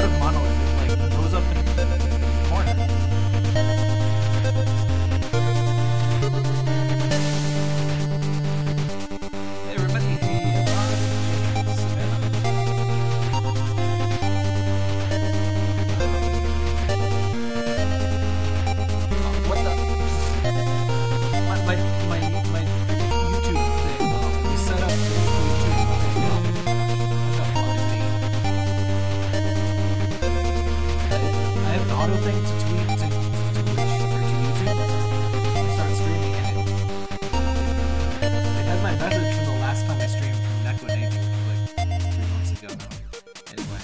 of Monolith. It like goes up in the corner. Hey everybody, Savannah. What the? My YouTube thing. We set up the YouTube thing. I have an auto thing to tweet to Twitch or to YouTube. I started streaming and it had my message from the last time I streamed from Neko Navy like 3 months ago now. Anyway,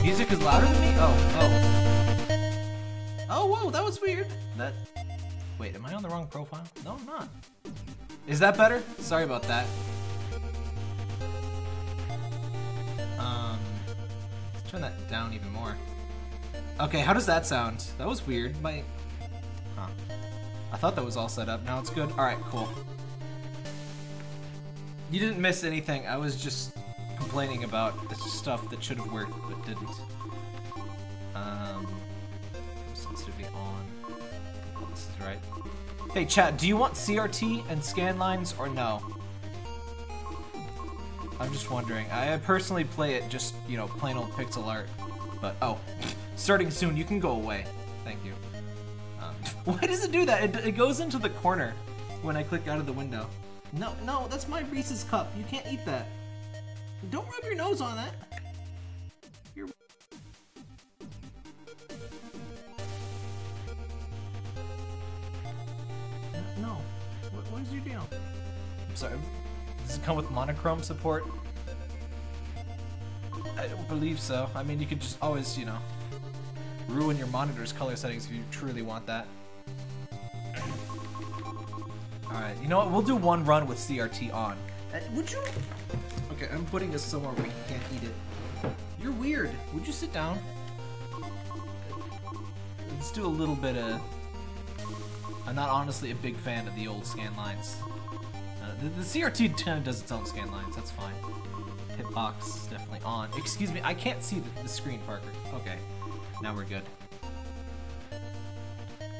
music is louder than me? Oh, whoa, that was weird. Wait, am I on the wrong profile? No, I'm not. Is that better? Sorry about that. Let's turn that down even more. Okay, how does that sound? That was weird. I thought that was all set up. Now it's good. Alright, cool. You didn't miss anything. I was just complaining about the stuff that should have worked but didn't. Sensitivity on. Oh, this is right. Hey chat, do you want CRT and scan lines or no? I'm just wondering. I personally play it just, you know, plain old pixel art. But starting soon. You can go away. Thank you. Why does it do that? It goes into the corner when I click out of the window. No, that's my Reese's cup. You can't eat that. Don't rub your nose on that. No. What is your deal? I'm sorry. Does it come with monochrome support? I don't believe so. I mean, you could just always, you know, ruin your monitor's color settings if you truly want that. Alright, you know what? We'll do one run with CRT on. Would you? Okay, I'm putting this somewhere where you can't eat it. You're weird. Would you sit down? Let's do a little bit of... I'm not honestly a big fan of the old scan lines. The CRT kind of does its own scan lines. That's fine. Hitbox is definitely on. Excuse me, I can't see the screen, Parker. Okay, now we're good.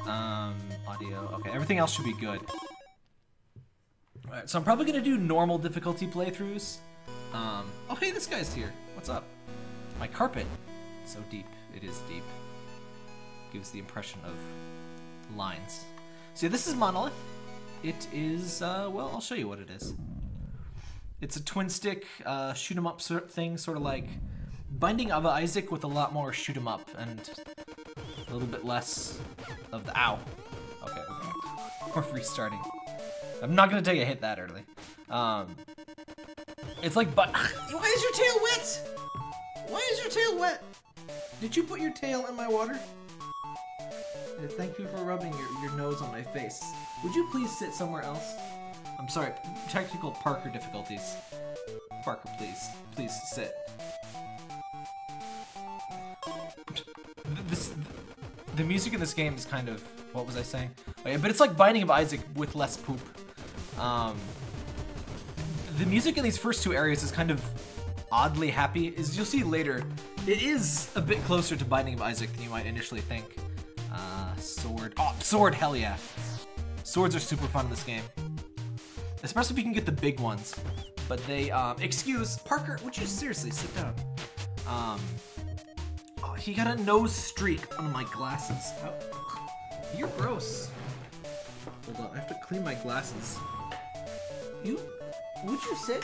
Audio. Okay, everything else should be good. Alright, so I'm probably gonna do normal difficulty playthroughs. Oh hey, this guy's here. What's up? My carpet. So deep. It is deep. Gives the impression of lines. So yeah, this is Monolith. It is, well, I'll show you what it is. It's a twin-stick, shoot-'em-up thing, sort of like Binding of Isaac with a lot more shoot-'em-up and a little bit less of the ow. Okay, we're restarting. I'm not gonna take a hit that early. It's like, but why is your tail wet? Why is your tail wet? Did you put your tail in my water? Thank you for rubbing your nose on my face. Would you please sit somewhere else? I'm sorry, technical Parker difficulties. Parker, please sit. The music in this game is kind of, what was I saying? Oh, yeah, but it's like Binding of Isaac with less poop. The music in these first two areas is kind of oddly happy. As you'll see later, it is a bit closer to Binding of Isaac than you might initially think. Sword. Oh, sword, hell yeah. Swords are super fun in this game. Especially if you can get the big ones. But they, excuse, Parker, would you seriously sit down? Oh, he got a nose streak on my glasses. Oh, you're gross. Hold on, I have to clean my glasses. Would you sit?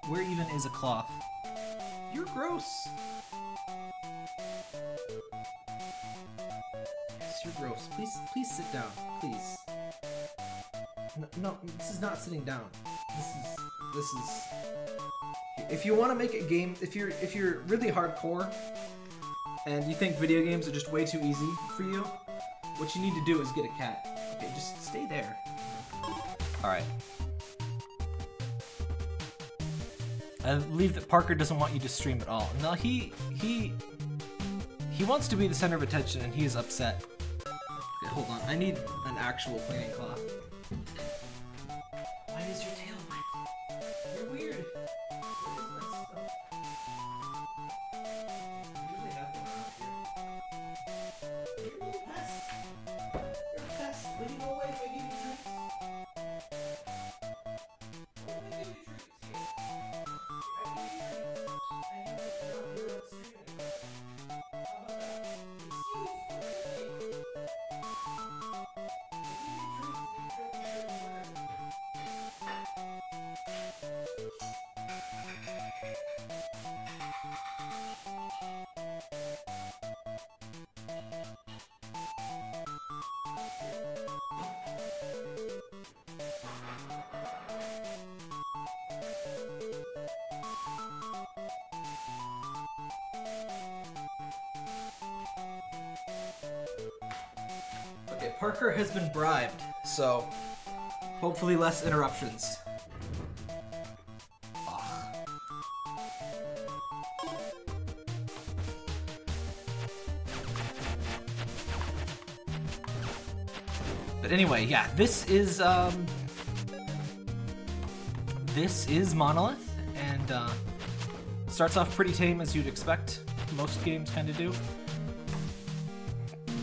Where even is a cloth? You're gross. Yes, you're gross. Please sit down. Please. No, this is not sitting down. This is. If you want to make a game, if you're really hardcore, and you think video games are just way too easy for you, what you need to do is get a cat. Okay, just stay there. All right. I believe that Parker doesn't want you to stream at all. No, he wants to be the center of attention, and he is upset. Okay, hold on. I need an actual cleaning cloth. Why is your tail wet? You're weird. What is this stuff? I usually have one around here. You're a little pest. You're a pest. Will you go away if I give you treats? What will I give you treats? Okay, Parker has been bribed, so hopefully less interruptions. But anyway, yeah, this is Monolith, and starts off pretty tame as you'd expect. Most games kind of do.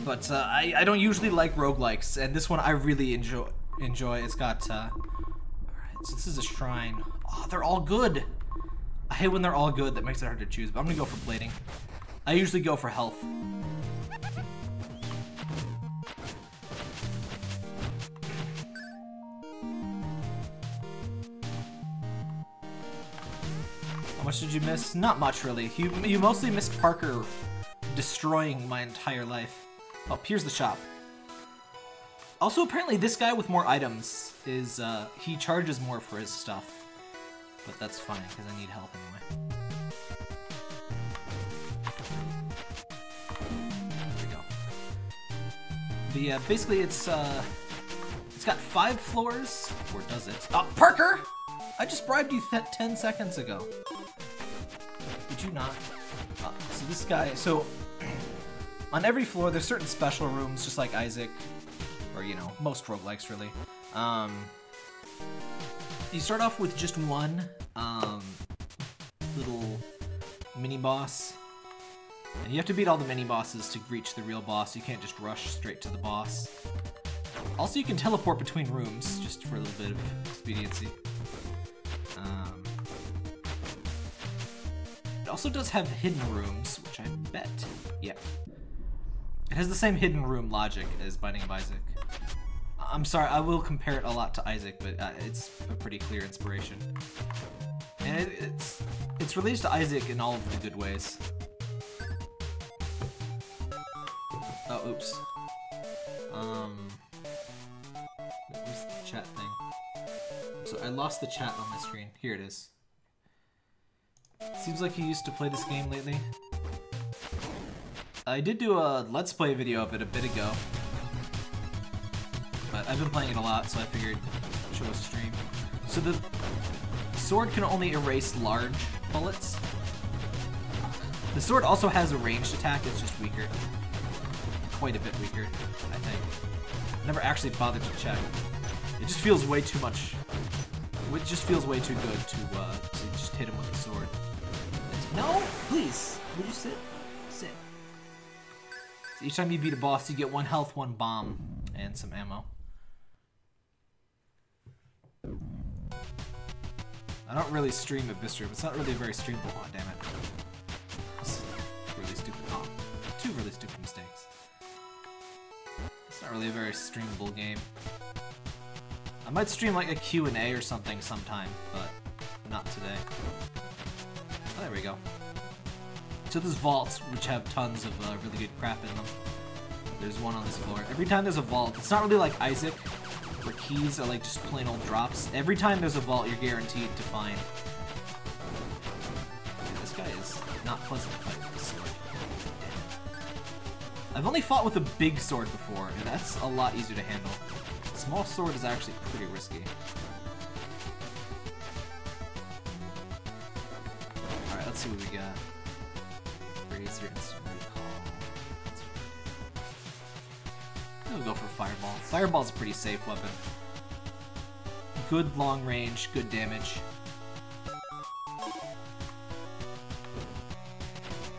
But I don't usually like roguelikes, and this one I really enjoy. It's got, alright, so this is a shrine. Oh, they're all good. I hate when they're all good, that makes it hard to choose, but I'm gonna go for blading. I usually go for health. How much did you miss? Not much, really. You mostly missed Parker destroying my entire life. Oh, here's the shop. Also, apparently this guy with more items is, he charges more for his stuff. But that's fine, because I need help anyway. There we go. Basically it's got 5 floors, or does it? Oh, Parker! I just bribed you 10 seconds ago. Did you not? So this guy, on every floor, there's certain special rooms, just like Isaac, or, you know, most roguelikes, really. You start off with just one little mini-boss, and you have to beat all the mini-bosses to reach the real boss. You can't just rush straight to the boss. Also, you can teleport between rooms, just for a little bit of expediency. It also does have hidden rooms, which I bet, yeah. It has the same hidden room logic as Binding of Isaac. I'm sorry, I will compare it a lot to Isaac, but it's a pretty clear inspiration. And it's related to Isaac in all of the good ways. Oh, oops. Where's the chat thing? So I lost the chat on my screen. Here it is. Seems like you used to play this game lately. I did do a Let's Play video of it a bit ago. But I've been playing it a lot, so I figured I'd show a stream. So the sword can only erase large bullets. The sword also has a ranged attack, it's just weaker. Quite a bit weaker, I think. Never actually bothered to check. It just feels way too much. It just feels way too good to just hit him with the sword. No, please. Would you sit? Sit. So each time you beat a boss, you get 1 health, 1 bomb, and some ammo. I don't really stream at Bistro, but it's not really very streamable. Oh, damn it. It's really stupid. Oh, 2 really stupid mistakes. It's not really a very streamable game. I might stream like a Q&A or something sometime, but not today. Oh, there we go. So there's vaults, which have tons of really good crap in them. There's one on this floor. Every time there's a vault, it's not really like Isaac, where keys are like just plain old drops. Every time there's a vault, you're guaranteed to find. Yeah, this guy is not pleasant to fight with this sword. I've only fought with a big sword before, and that's a lot easier to handle. A small sword is actually pretty risky. Alright, let's see what we got. Razor instant recall. We'll go for Fireball. Fireball's a pretty safe weapon. Good long range, good damage.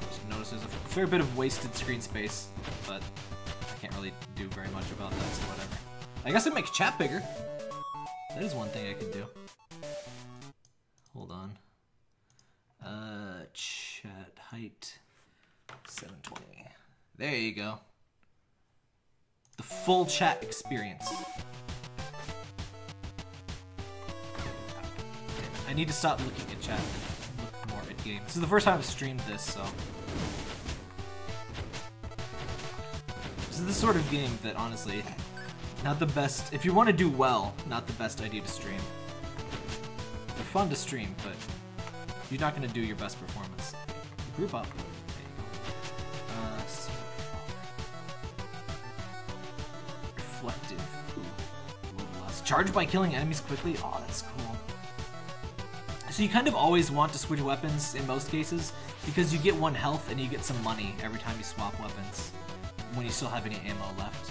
Just notice there's a fair bit of wasted screen space, but I can't really do very much about that, so whatever. I guess it makes chat bigger. That is one thing I could do. Hold on. Chat height 720. There you go. The full chat experience. I need to stop looking at chat and look more at games. This is the first time I've streamed this, so. This is the sort of game that, honestly, not the best. If you want to do well, not the best idea to stream. They're fun to stream, but you're not going to do your best performance. Group up. Reflective. Ooh. Charge by killing enemies quickly. Oh, that's cool. So you kind of always want to switch weapons in most cases because you get 1 health and you get some money every time you swap weapons when you still have any ammo left.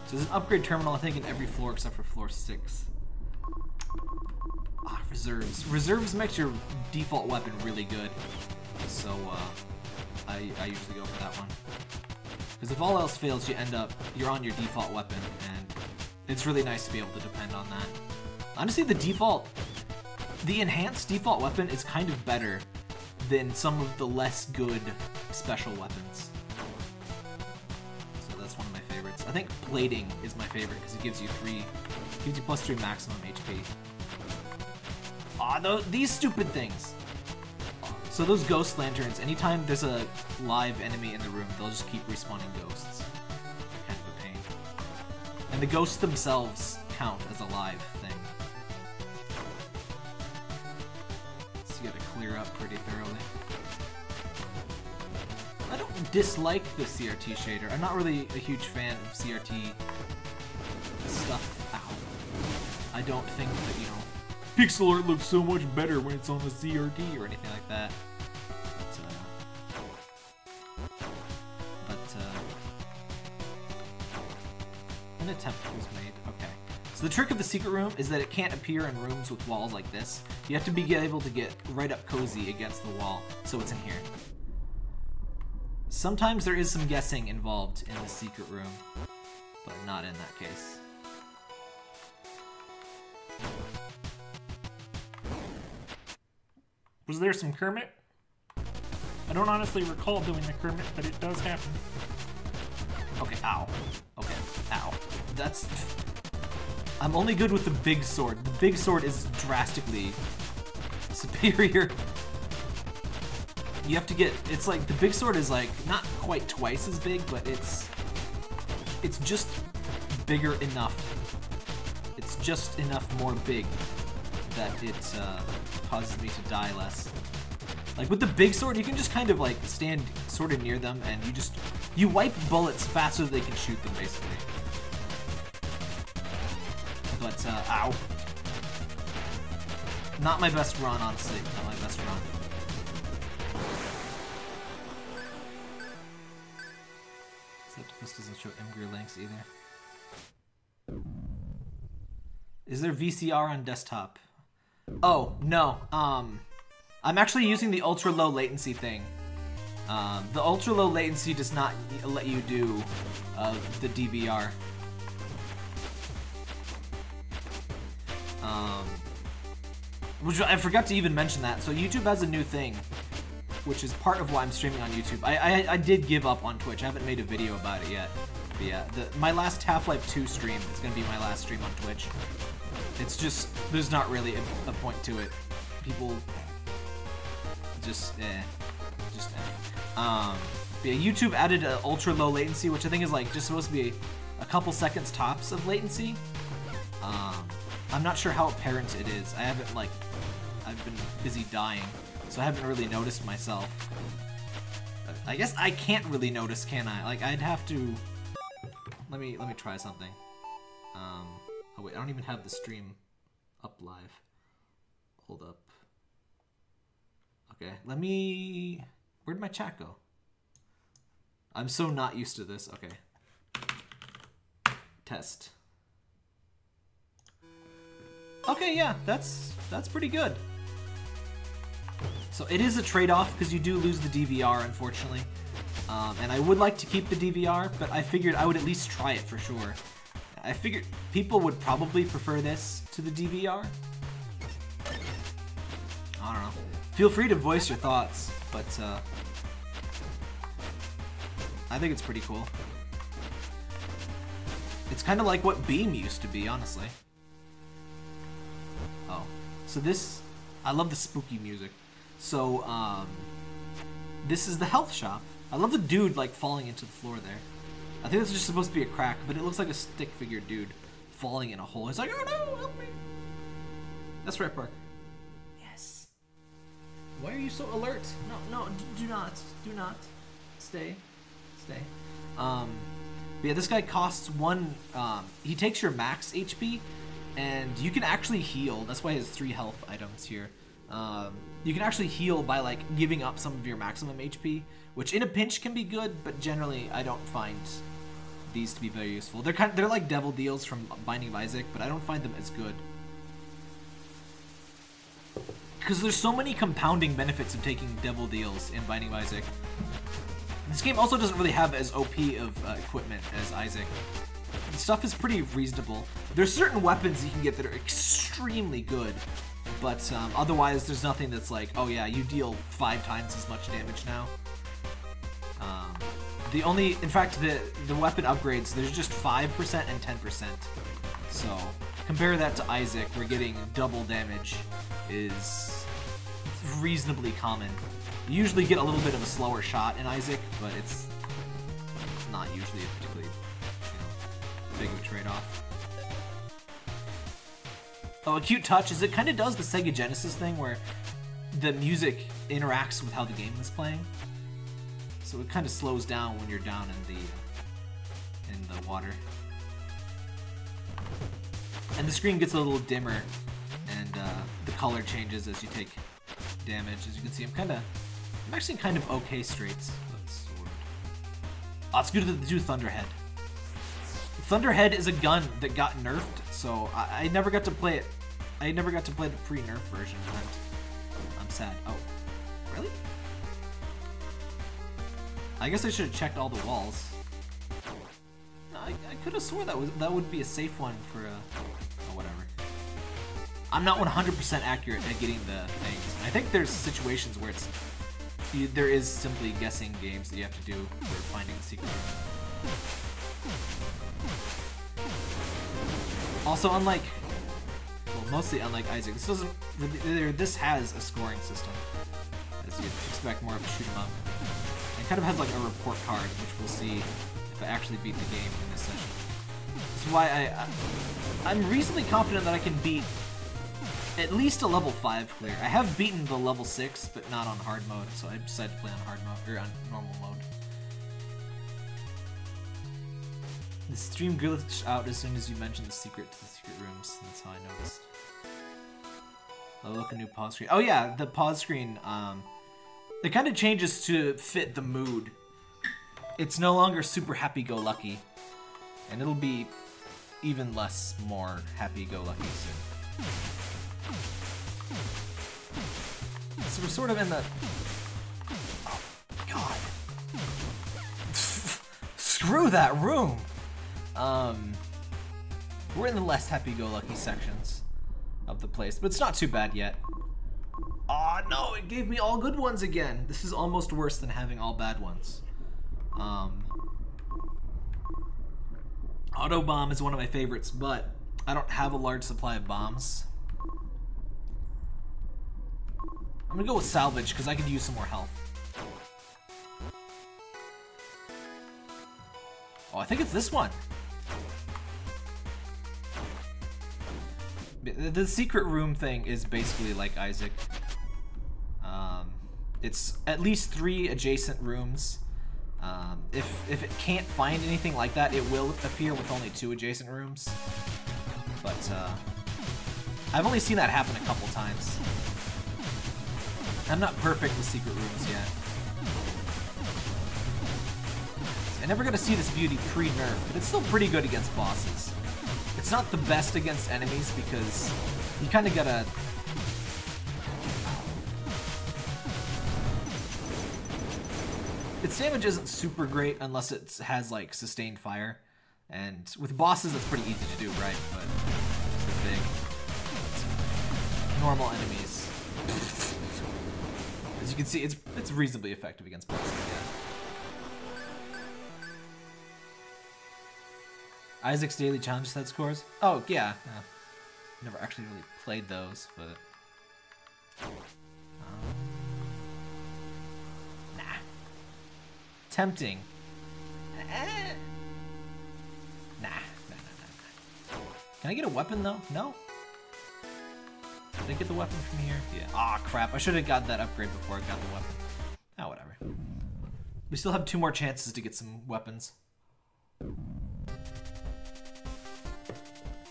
So there's an upgrade terminal, I think, in every floor except for floor 6. Ah, reserves. Reserves makes your default weapon really good. So, I usually go for that one. Because if all else fails, you're on your default weapon, and it's really nice to be able to depend on that. Honestly, the enhanced default weapon is kind of better than some of the less good special weapons. I think plating is my favorite because it gives you +3 maximum HP. Aw, these stupid things. So those ghost lanterns, anytime there's a live enemy in the room, they'll just keep respawning ghosts. They're kind of a pain. And the ghosts themselves count as a live thing. So you gotta clear up pretty thoroughly. I don't dislike the CRT shader. I'm not really a huge fan of CRT stuff. Ow. I don't think that, you know, pixel art looks so much better when it's on the CRT or anything like that. But an attempt was made. Okay. So the trick of the secret room is that it can't appear in rooms with walls like this. You have to be able to get right up cozy against the wall, so it's in here. Sometimes there is some guessing involved in the secret room, but not in that case. Was there some Kermit? I don't honestly recall doing the Kermit, but it does happen. Okay, ow. Okay, ow. That's... I'm only good with the big sword. The big sword is drastically superior. You have to get, it's like, the big sword is like, not quite twice as big, but it's just bigger enough. It's just enough more big that it causes me to die less. Like with the big sword, you can just kind of like stand sort of near them and you wipe bullets faster than they can shoot them, basically. But, ow. Not my best run, honestly. Not my best run. This doesn't show Imgur links either. Is there VCR on desktop? Oh, no. I'm actually using the ultra low latency thing. The ultra low latency does not let you do the DVR. Which I forgot to even mention that. So YouTube has a new thing which is part of why I'm streaming on YouTube. I did give up on Twitch. I haven't made a video about it yet. But yeah, my last Half-Life 2 stream is going to be my last stream on Twitch. It's just, there's not really a point to it. People just, But yeah, YouTube added an ultra low latency, which I think is like just supposed to be a couple seconds tops of latency. I'm not sure how apparent it is. I've been busy dying, so I haven't really noticed myself. I guess I can't really notice, can I? Like, I'd have to. Let me try something. Oh wait, I don't even have the stream up live. Hold up. Okay, let me. Where'd my chat go? I'm so not used to this. Okay. Test. Okay, yeah, that's pretty good. So it is a trade-off because you do lose the DVR, unfortunately. And I would like to keep the DVR, but I figured I would at least try it for sure. I figured people would probably prefer this to the DVR. I don't know. Feel free to voice your thoughts, but I think it's pretty cool. It's kind of like what Beam used to be, honestly. Oh, so this, I love the spooky music. So, this is the health shop. I love the dude, like, falling into the floor there. I think it's just supposed to be a crack, but it looks like a stick figure dude falling in a hole. It's like, oh no, help me. That's right, Park. Yes. Why are you so alert? No, do not. Stay. But yeah, this guy costs one, he takes your max HP, and you can actually heal. That's why he has 3 health items here. You can actually heal by like giving up some of your maximum HP, which in a pinch can be good, but generally I don't find these to be very useful. They're like devil deals from Binding of Isaac, but I don't find them as good. Because there's so many compounding benefits of taking devil deals in Binding of Isaac. This game also doesn't really have as OP of equipment as Isaac. The stuff is pretty reasonable. There's certain weapons you can get that are extremely good, but otherwise there's nothing that's like, oh yeah, you deal 5 times as much damage now. In fact, the weapon upgrades, there's just 5% and 10%. So compare that to Isaac, where getting double damage is reasonably common. You usually get a little bit of a slower shot in Isaac, but it's not usually a particularly, big of a trade-off. Oh, a cute touch is it kind of does the Sega Genesis thing where the music interacts with how the game is playing. So it kind of slows down when you're down in the water. And the screen gets a little dimmer, and the color changes as you take damage. As you can see, I'm actually kind of okay straights. Oh, let's go to do Thunderhead. Thunderhead is a gun that got nerfed, so I never got to play it. I never got to play the pre-nerf version, and I'm sad. Oh, really? I guess I should have checked all the walls. No, I could have swore that would be a safe one for oh, whatever. I'm not 100% accurate at getting the things. I think there's situations where there is simply guessing games that you have to do for finding the secret room. Also, mostly unlike Isaac, this has a scoring system, as you'd expect more of a shoot 'em up. It kind of has like a report card, which we'll see if I actually beat the game in this session. This is why I'm reasonably confident that I can beat at least a level 5 clear. I have beaten the level 6, but not on hard mode, so I decided to play on hard mode, or on normal mode. The stream glitched out as soon as you mentioned the secret to the secret rooms. That's how I noticed. Oh, look, a new pause screen. Oh yeah, the pause screen, it kind of changes to fit the mood. It's no longer super happy-go-lucky, and it'll be even more happy-go-lucky soon. So we're sort of in the... Oh, God. Screw that room! We're in the less happy-go-lucky sections of the place, but it's not too bad yet. Oh no, it gave me all good ones again. This is almost worse than having all bad ones. Auto bomb is one of my favorites, but I don't have a large supply of bombs. I'm gonna go with salvage because I could use some more health. Oh, I think it's this one. The secret room thing is basically like Isaac. It's at least 3 adjacent rooms. If it can't find anything like that, it will appear with only 2 adjacent rooms. But I've only seen that happen a couple times. I'm not perfect with secret rooms yet. I never got to see this beauty pre-nerf, but it's still pretty good against bosses. It's not the best against enemies because you kind of gotta... Its damage isn't super great unless it has like sustained fire. And with bosses that's pretty easy to do, right? But it's the big normal enemies. As you can see, it's reasonably effective against bosses, yeah. Isaac's Daily Challenge set scores? Oh, yeah. Never actually really played those, but... nah. Tempting. Nah. Can I get a weapon, though? No? Did I get the weapon from here? Yeah. Aw, crap. I should have got that upgrade before I got the weapon. Ah, whatever. We still have 2 more chances to get some weapons.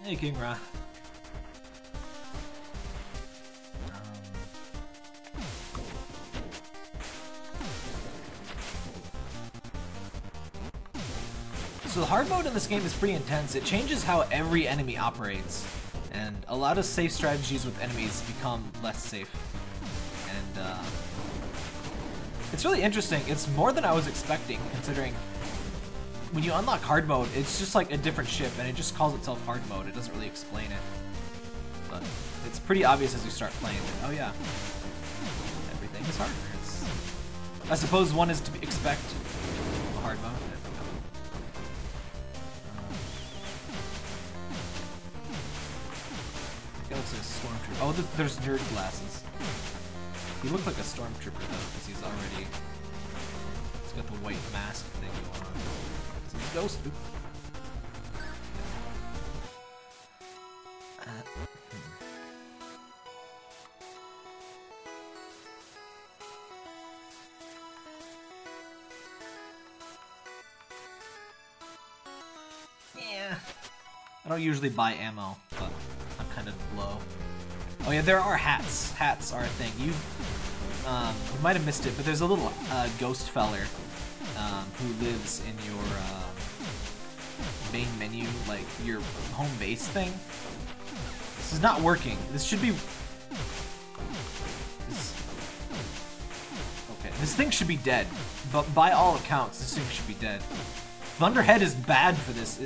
Hey, King Ra. So the hard mode in this game is pretty intense. It changes how every enemy operates, and a lot of safe strategies with enemies become less safe. And it's really interesting. It's more than I was expecting, considering when you unlock hard mode, it's just like a different ship, and it just calls itself hard mode. It doesn't really explain it. But it's pretty obvious as you start playing it. Oh yeah, everything is harder. I suppose one is to expect hard mode. It's a stormtrooper. Oh, there's nerd glasses. He looked like a stormtrooper though, because he's got the white mask thing going on. It's a ghost. Yeah. I don't usually buy ammo, but I'm kind of low. Oh yeah, there are hats. Hats are a thing. You might have missed it, but there's a little ghost feller who lives in your main menu, like your home base thing. This is not working. This should be... Okay, this thing should be dead. But by all accounts, this thing should be dead. Thunderhead is bad for this.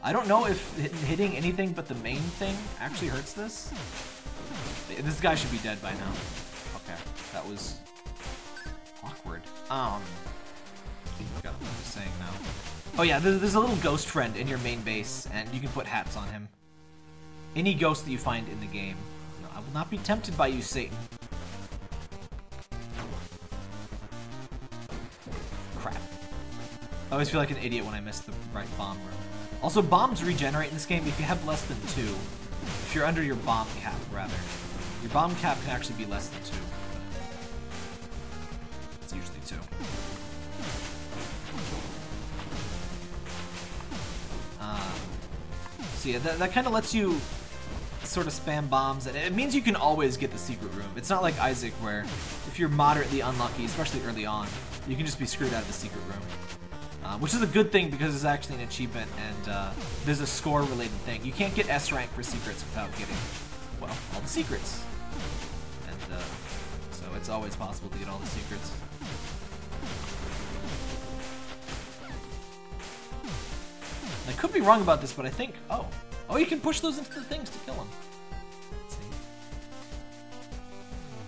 I don't know if hitting anything but the main thing actually hurts this. This guy should be dead by now. Okay, that was awkward. I forgot what I was saying now. Oh yeah, there's a little ghost friend in your main base, and you can put hats on him. Any ghost that you find in the game. No, I will not be tempted by you, Satan. Crap. I always feel like an idiot when I miss the right bomb room. Also, bombs regenerate in this game if you have less than 2. If you're under your bomb cap, rather. Your bomb cap can actually be less than 2. It's usually 2. So yeah, that kind of lets you sort of spam bombs, and it means you can always get the secret room. It's not like Isaac, where if you're moderately unlucky, especially early on, you can just be screwed out of the secret room. Which is a good thing because it's actually an achievement, and there's a score-related thing. You can't get S rank for secrets without getting, well, all the secrets. And so it's always possible to get all the secrets. I could be wrong about this, but I think... Oh, you can push those into the things to kill them. Let's see.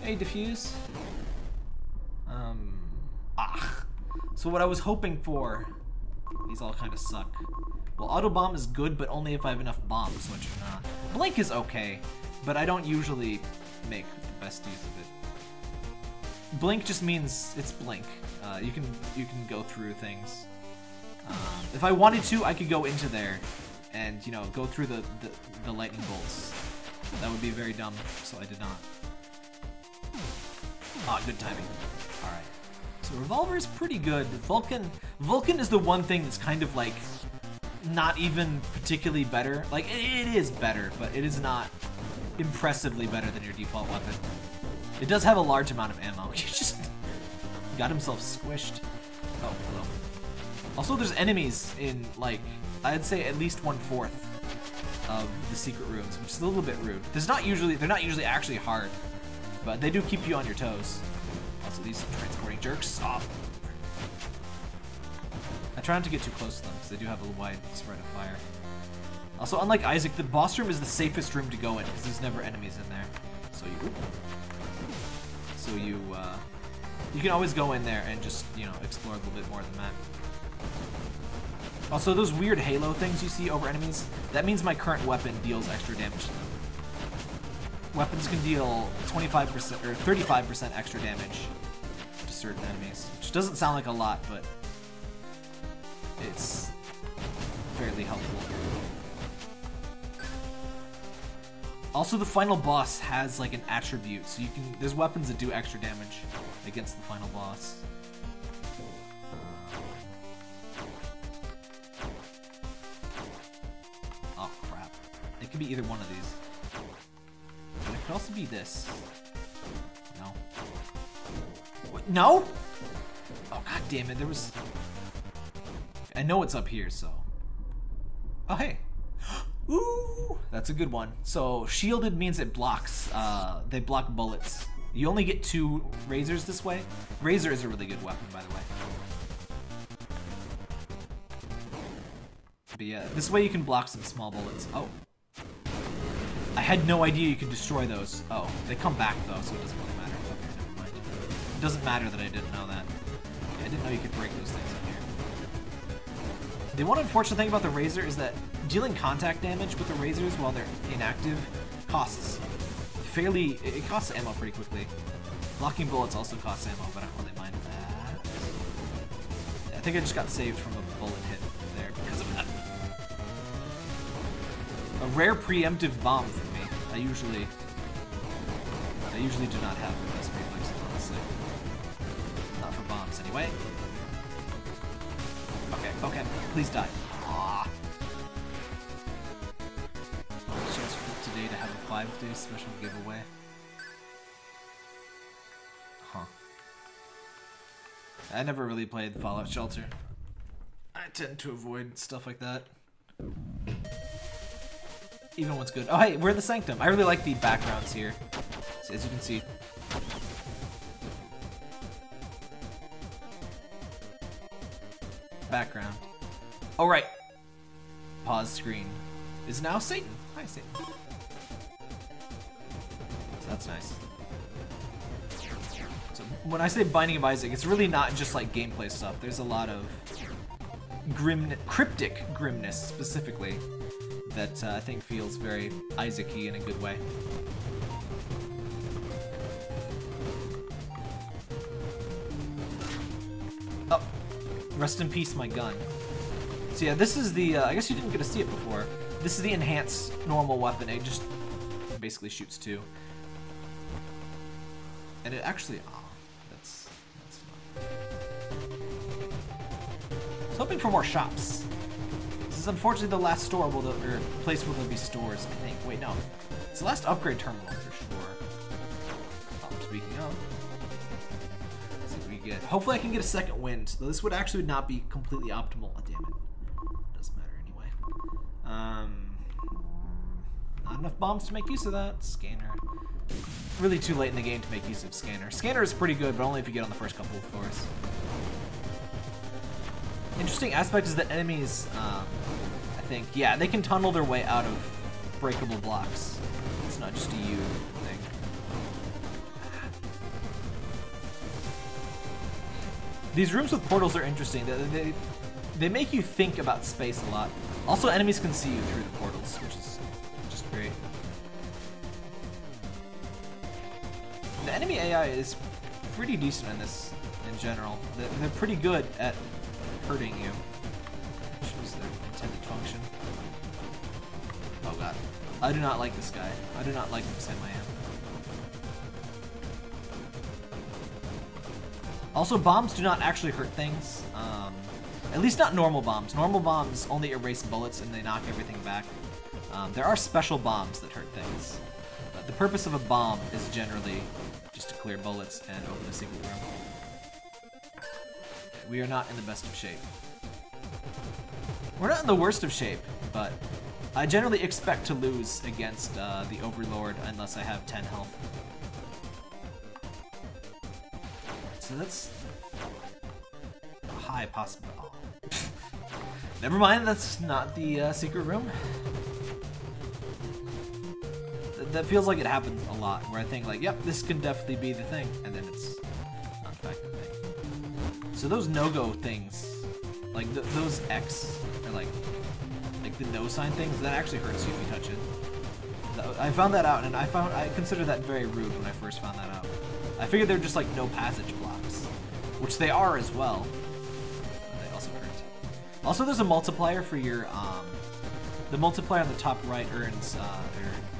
Hey, Diffuse. So what I was hoping for, these all kind of suck. Well, auto bomb is good, but only if I have enough bombs, which Blink is okay, but I don't usually make the best use of it. Blink just means it's blink. You can go through things. If I wanted to, I could go into there and go through the lightning bolts. That would be very dumb, so I did not. Ah, good timing. All right. So revolver is pretty good. Vulcan is the one thing that's kind of like not even particularly better. Like it is better, but it is not impressively better than your default weapon. It does have a large amount of ammo. He just got himself squished. Oh, hello. Also, there's enemies in like I'd say at least 1/4 of the secret rooms, which is a little bit rude. They're not usually actually hard, but they do keep you on your toes. Also, these transporting jerks. Oh. I try not to get too close to them because they do have a wide spread of fire. Also, unlike Isaac, the boss room is the safest room to go in because there's never enemies in there. So you can always go in there and just explore a little bit more of the map. Also, those weird halo things you see over enemies, that means my current weapon deals extra damage to them. Weapons can deal 25% or 35% extra damage to certain enemies, which doesn't sound like a lot, but it's fairly helpful. Also, the final boss has like an attribute, so there's weapons that do extra damage against the final boss. Oh crap! It could be either one of these. But it could also be this. No. What? No? Oh god damn it! There was. I know it's up here, so. Oh hey. Ooh, that's a good one. So shielded means it blocks. They block bullets. You only get 2 razors this way. Razor is a really good weapon, by the way. But yeah, this way you can block some small bullets. Oh. I had no idea you could destroy those. Oh, they come back though, so it doesn't really matter. Okay, never mind. It doesn't matter that I didn't know that. Yeah, I didn't know you could break those things up here. The one unfortunate thing about the razor is that dealing contact damage with the razors while they're inactive costs it costs ammo pretty quickly. Blocking bullets also costs ammo, but I don't really mind that. I think I just got saved from a bullet hit there because of that. A rare preemptive bomb for me. I usually do not have the best reflexes, honestly. Not for bombs anyway. Okay, please die. Aww. Chance for today to have a 5-day special giveaway. Huh. I never really played Fallout Shelter. I tend to avoid stuff like that. Even what's good. Oh hey, we're in the Sanctum. I really like the backgrounds here. So, as you can see. Background. Oh right. Pause screen is now Satan. Hi Satan. So that's nice. So when I say Binding of Isaac, it's really not just like gameplay stuff. There's a lot of cryptic grimness specifically that I think feels very Isaac-y in a good way. Oh, rest in peace, my gun. So yeah, this is the, I guess you didn't get to see it before. This is the enhanced normal weapon. It just basically shoots 2. And it actually, oh, that's not. I was hoping for more shops. This is unfortunately the last store or place where there'll be stores, I think. Wait, no. It's the last upgrade terminal for sure. Oh, speaking of. Let's see what we get. Hopefully I can get a second wind, though this would actually not be completely optimal. Oh, damn it. Doesn't matter anyway. Not enough bombs to make use of that. Scanner. Really too late in the game to make use of Scanner. Scanner is pretty good, but only if you get on the first couple of floors. Interesting aspect is that enemies, I think, yeah, they can tunnel their way out of breakable blocks. It's not just a you thing. These rooms with portals are interesting. They make you think about space a lot. Also, enemies can see you through the portals, which is great. The enemy AI is pretty decent in this in general. They're pretty good at hurting you, which is their intended function. Oh god. I do not like this guy. I do not like him semi-am. Also, bombs do not actually hurt things. At least not normal bombs. Normal bombs only erase bullets and they knock everything back. There are special bombs that hurt things. But the purpose of a bomb is generally just to clear bullets and open a secret room. We are not in the best of shape. We're not in the worst of shape, but I generally expect to lose against the Overlord unless I have 10 health. So that's a high possibility. Oh. Never mind, that's not the secret room. That feels like it happens a lot, where I think like, yep, this can definitely be the thing, and then it's not in fact the thing. So those no-go things, like those X, or like the no sign things, that actually hurts you if you touch it. I found that out, and I considered that very rude when I first found that out. I figured they're just like no passage blocks, which they are as well. But they also hurt. Also, there's a multiplier for your the multiplier on the top right earns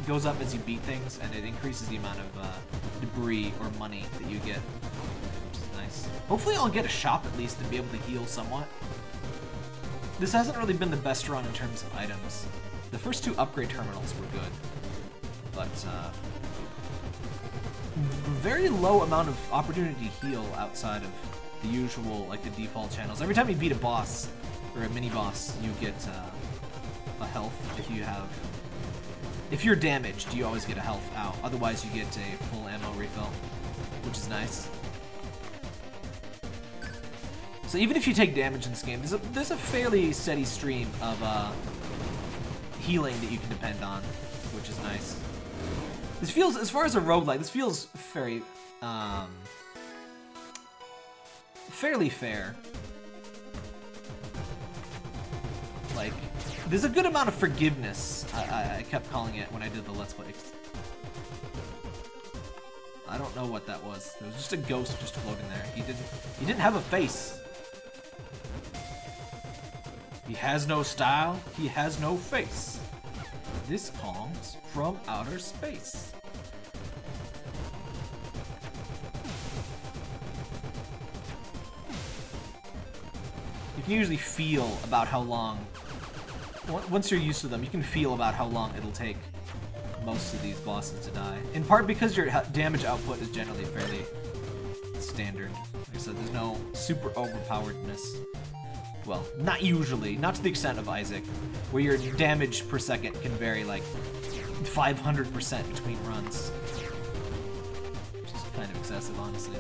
goes up as you beat things, and it increases the amount of debris or money that you get, which is nice. Hopefully, I'll get a shop at least to be able to heal somewhat. This hasn't really been the best run in terms of items. The first 2 upgrade terminals were good, but very low amount of opportunity to heal outside of the usual, like the default channels. Every time you beat a boss or a mini boss, you get a health. If you're damaged, you always get a health out. Otherwise, you get a full ammo refill, which is nice. So even if you take damage in this game, there's a fairly steady stream of healing that you can depend on, which is nice. This feels, as far as a roguelike, this feels very, fairly fair. Like, there's a good amount of forgiveness, I kept calling it when I did the Let's Play. I don't know what that was. There was just a ghost just floating there. He didn't have a face. He has no style, he has no face. This comes from outer space. You can usually feel about how long, once you're used to them, you can feel about how long it'll take most of these bosses to die. In part because your damage output is generally fairly standard. Like I said, there's no super overpoweredness. Well, not usually, not to the extent of Isaac, where your damage per second can vary like 500% between runs. Which is kind of excessive, honestly.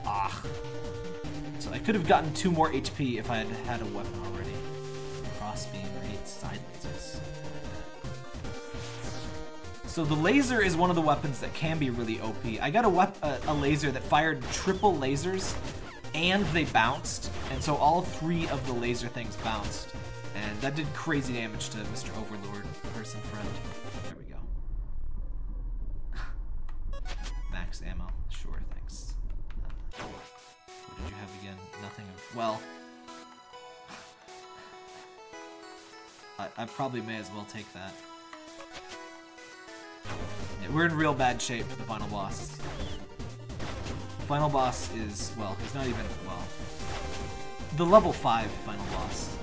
Ah. So I could have gotten 2 more HP if I had had a weapon already. Crossbeam, right, side lasers. So the laser is one of the weapons that can be really OP. I got a laser that fired triple lasers, and they bounced, and so all 3 of the laser things bounced, and that did crazy damage to Mr. Overlord, person friend. There we go. Max ammo, sure, thanks. What did you have again? Nothing of, well, I probably may as well take that. Yeah, we're in real bad shape for the final boss. Final boss is, well, he's not even, well, the level 5 final boss.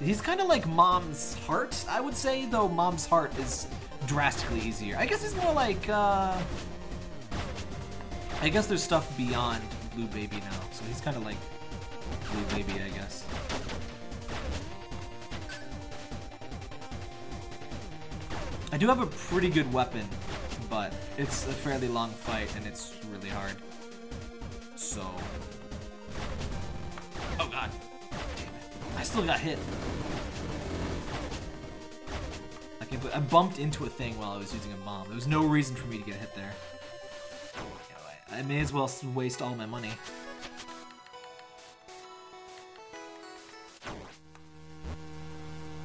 He's kind of like Mom's Heart, I would say, though Mom's Heart is drastically easier. I guess he's more like, I guess there's stuff beyond Blue Baby now, so he's kind of like Blue Baby, I guess. I do have a pretty good weapon, but it's a fairly long fight and it's really hard. So, oh god, I still got hit. I bumped into a thing while I was using a bomb. There was no reason for me to get hit there. Anyway, I may as well waste all my money.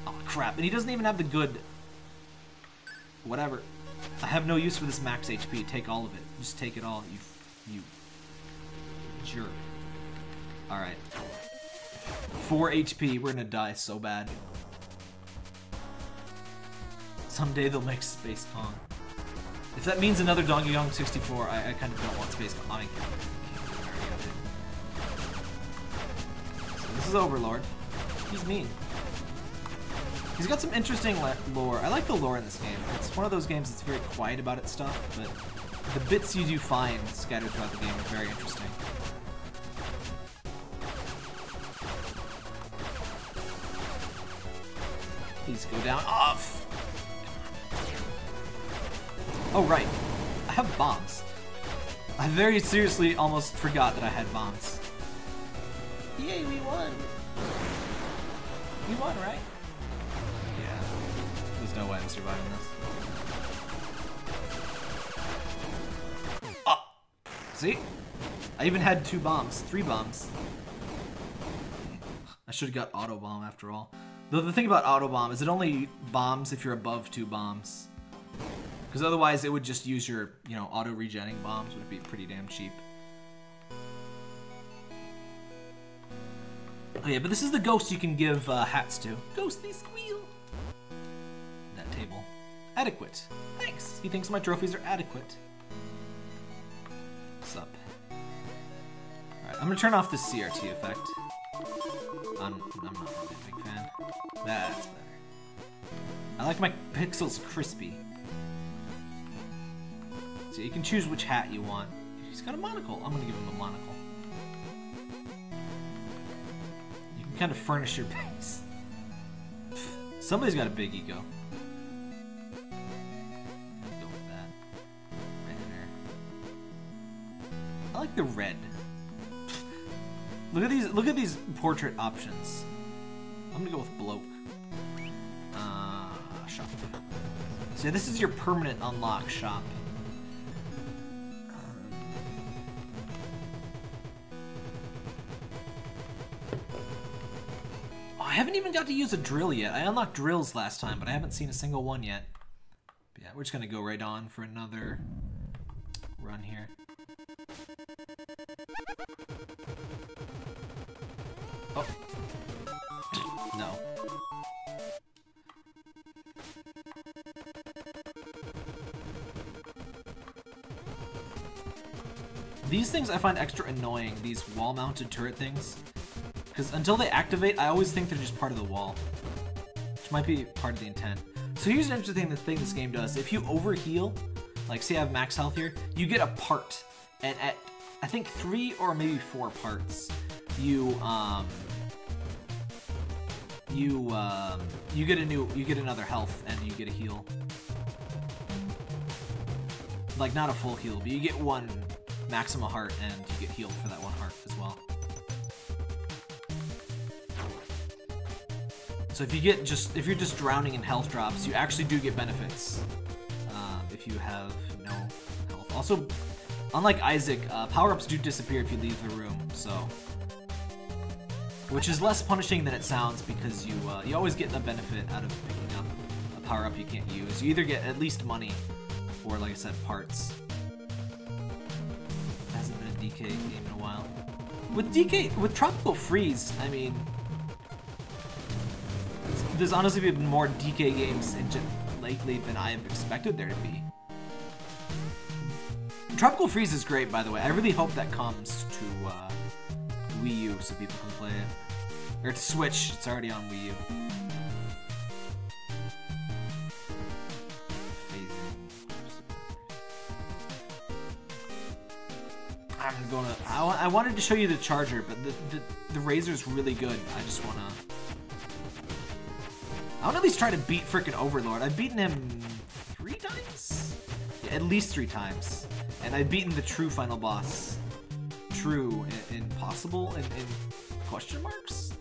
Oh, crap. And he doesn't even have the good... Whatever. I have no use for this max HP. Take all of it. Just take it all, you jerk. Alright. 4 HP. We're gonna die so bad. Someday they'll make Space Kong. If that means another Donkey Kong 64, I kind of don't want Space Kong. So this is Overlord. He's mean. He's got some interesting lore. I like the lore in this game. It's one of those games that's very quiet about its stuff, but the bits you do find scattered throughout the game are very interesting. Please go down. Off! Oh, right. I have bombs. I very seriously almost forgot that I had bombs. Yay, we won! We won, right? Yeah. There's no way I'm surviving this. Oh! See? I even had 2 bombs. 3 bombs. I should have got auto bomb after all. Though the thing about auto bomb is it only bombs if you're above 2 bombs. Because otherwise it would just use your, you know, auto regenning bombs, would be pretty damn cheap. Oh yeah, but this is the ghost you can give hats to. Ghostly squeal! That table. Adequate. Thanks. He thinks my trophies are adequate. What's up? Alright, I'm gonna turn off the CRT effect. I'm not really a big fan. That's better. I like my pixels crispy. So you can choose which hat you want. He's got a monocle. I'm gonna give him a monocle. You can kind of furnish your base. Somebody's got a big ego. Go with that. Right in there. I like the red. Look at these portrait options. I'm gonna go with bloke. Shop. So yeah, this is your permanent unlock shop. I haven't even got to use a drill yet. I unlocked drills last time, but I haven't seen a single one yet. But yeah, we're just gonna go right on for another run here. Oh. No. These things I find extra annoying, these wall-mounted turret things. Because until they activate, I always think they're just part of the wall. Which might be part of the intent. So here's an interesting thing this game does. If you overheal, like say I have max health here, you get a part. And at, I think 3 or maybe 4 parts, you get another health and you get a heal. Like not a full heal, but you get 1 maximum heart and you get healed for that 1 heart as well. So if you're just drowning in health drops, you actually do get benefits if you have no health. Also, unlike Isaac, power-ups do disappear if you leave the room, so which is less punishing than it sounds because you always get the benefit out of picking up a power-up you can't use. You either get at least money or, like I said, parts. It hasn't been a DK game in a while. With Tropical Freeze, I mean, there's honestly been more DK games lately than I have expected there to be. Tropical Freeze is great, by the way. I really hope that comes to Wii U so people can play it. Or to Switch, it's already on Wii U. I wanted to show you the charger, but the Razor's really good. I just wanna... I want to at least try to beat frickin' Overlord. I've beaten him 3 times? Yeah, at least 3 times. And I've beaten the true final boss. True in possible in question marks?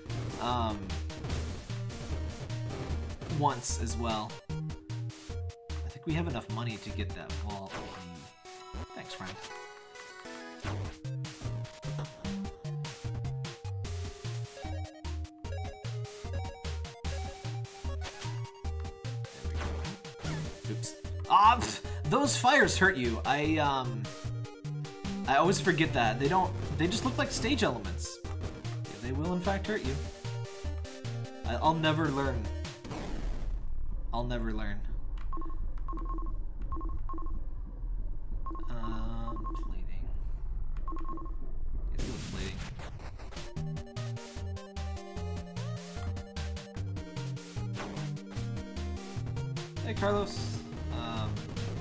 Once as well. I think we have enough money to get that wall. Thanks, friend. Oops. Ah, those fires hurt you. I always forget that. They just look like stage elements. Yeah, they will in fact hurt you. I'll never learn. I'll never learn. Plating. Let's do plating. Hey, Carlos.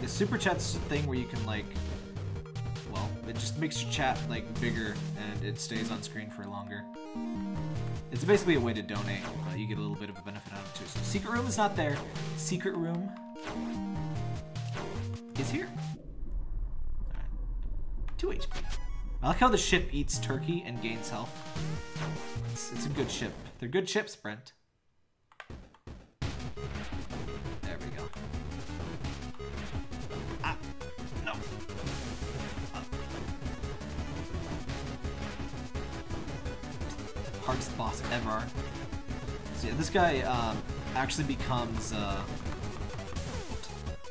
The super chat's thing where you can like, well, it just makes your chat like bigger and it stays on screen for longer. It's basically a way to donate. You get a little bit of a benefit out of it too. So secret room is not there. Secret room is here. Alright. 2 HP. I like how the ship eats turkey and gains health. It's a good ship. They're good ships, Brent. There we go. Ah, no. Hardest boss ever. So yeah, this guy actually becomes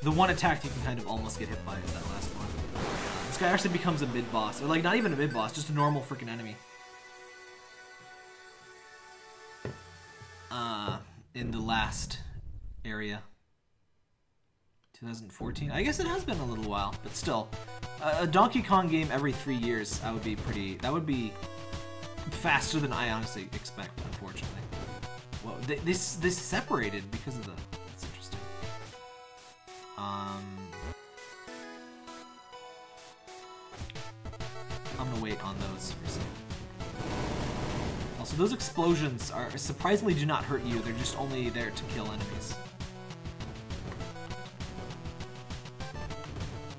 the one attack you can kind of almost get hit by is that last one. This guy actually becomes a mid-boss, or like not even a mid-boss, just a normal freaking enemy. In the last area. 2014? I guess it has been a little while, but still. A Donkey Kong game every 3 years, that would be faster than I honestly expect, unfortunately. Well, this separated because of the... That's interesting. I'm gonna wait on those for a second. Also, those explosions are surprisingly do not hurt you. They're just only there to kill enemies.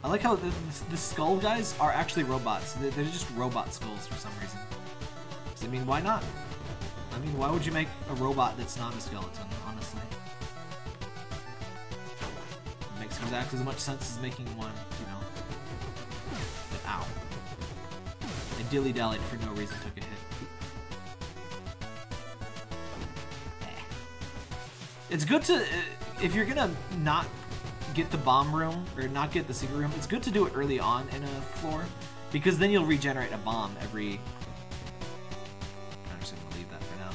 I like how the skull guys are actually robots. They're just robot skulls for some reason. I mean, why not? I mean, why would you make a robot that's not a skeleton, honestly? It makes exactly as much sense as making one, you know. But ow. I dilly-dallied for no reason, took a hit. It's good to, if you're gonna not get the bomb room, or not get the secret room, it's good to do it early on in a floor, because then you'll regenerate a bomb every... I'm just gonna leave that for now.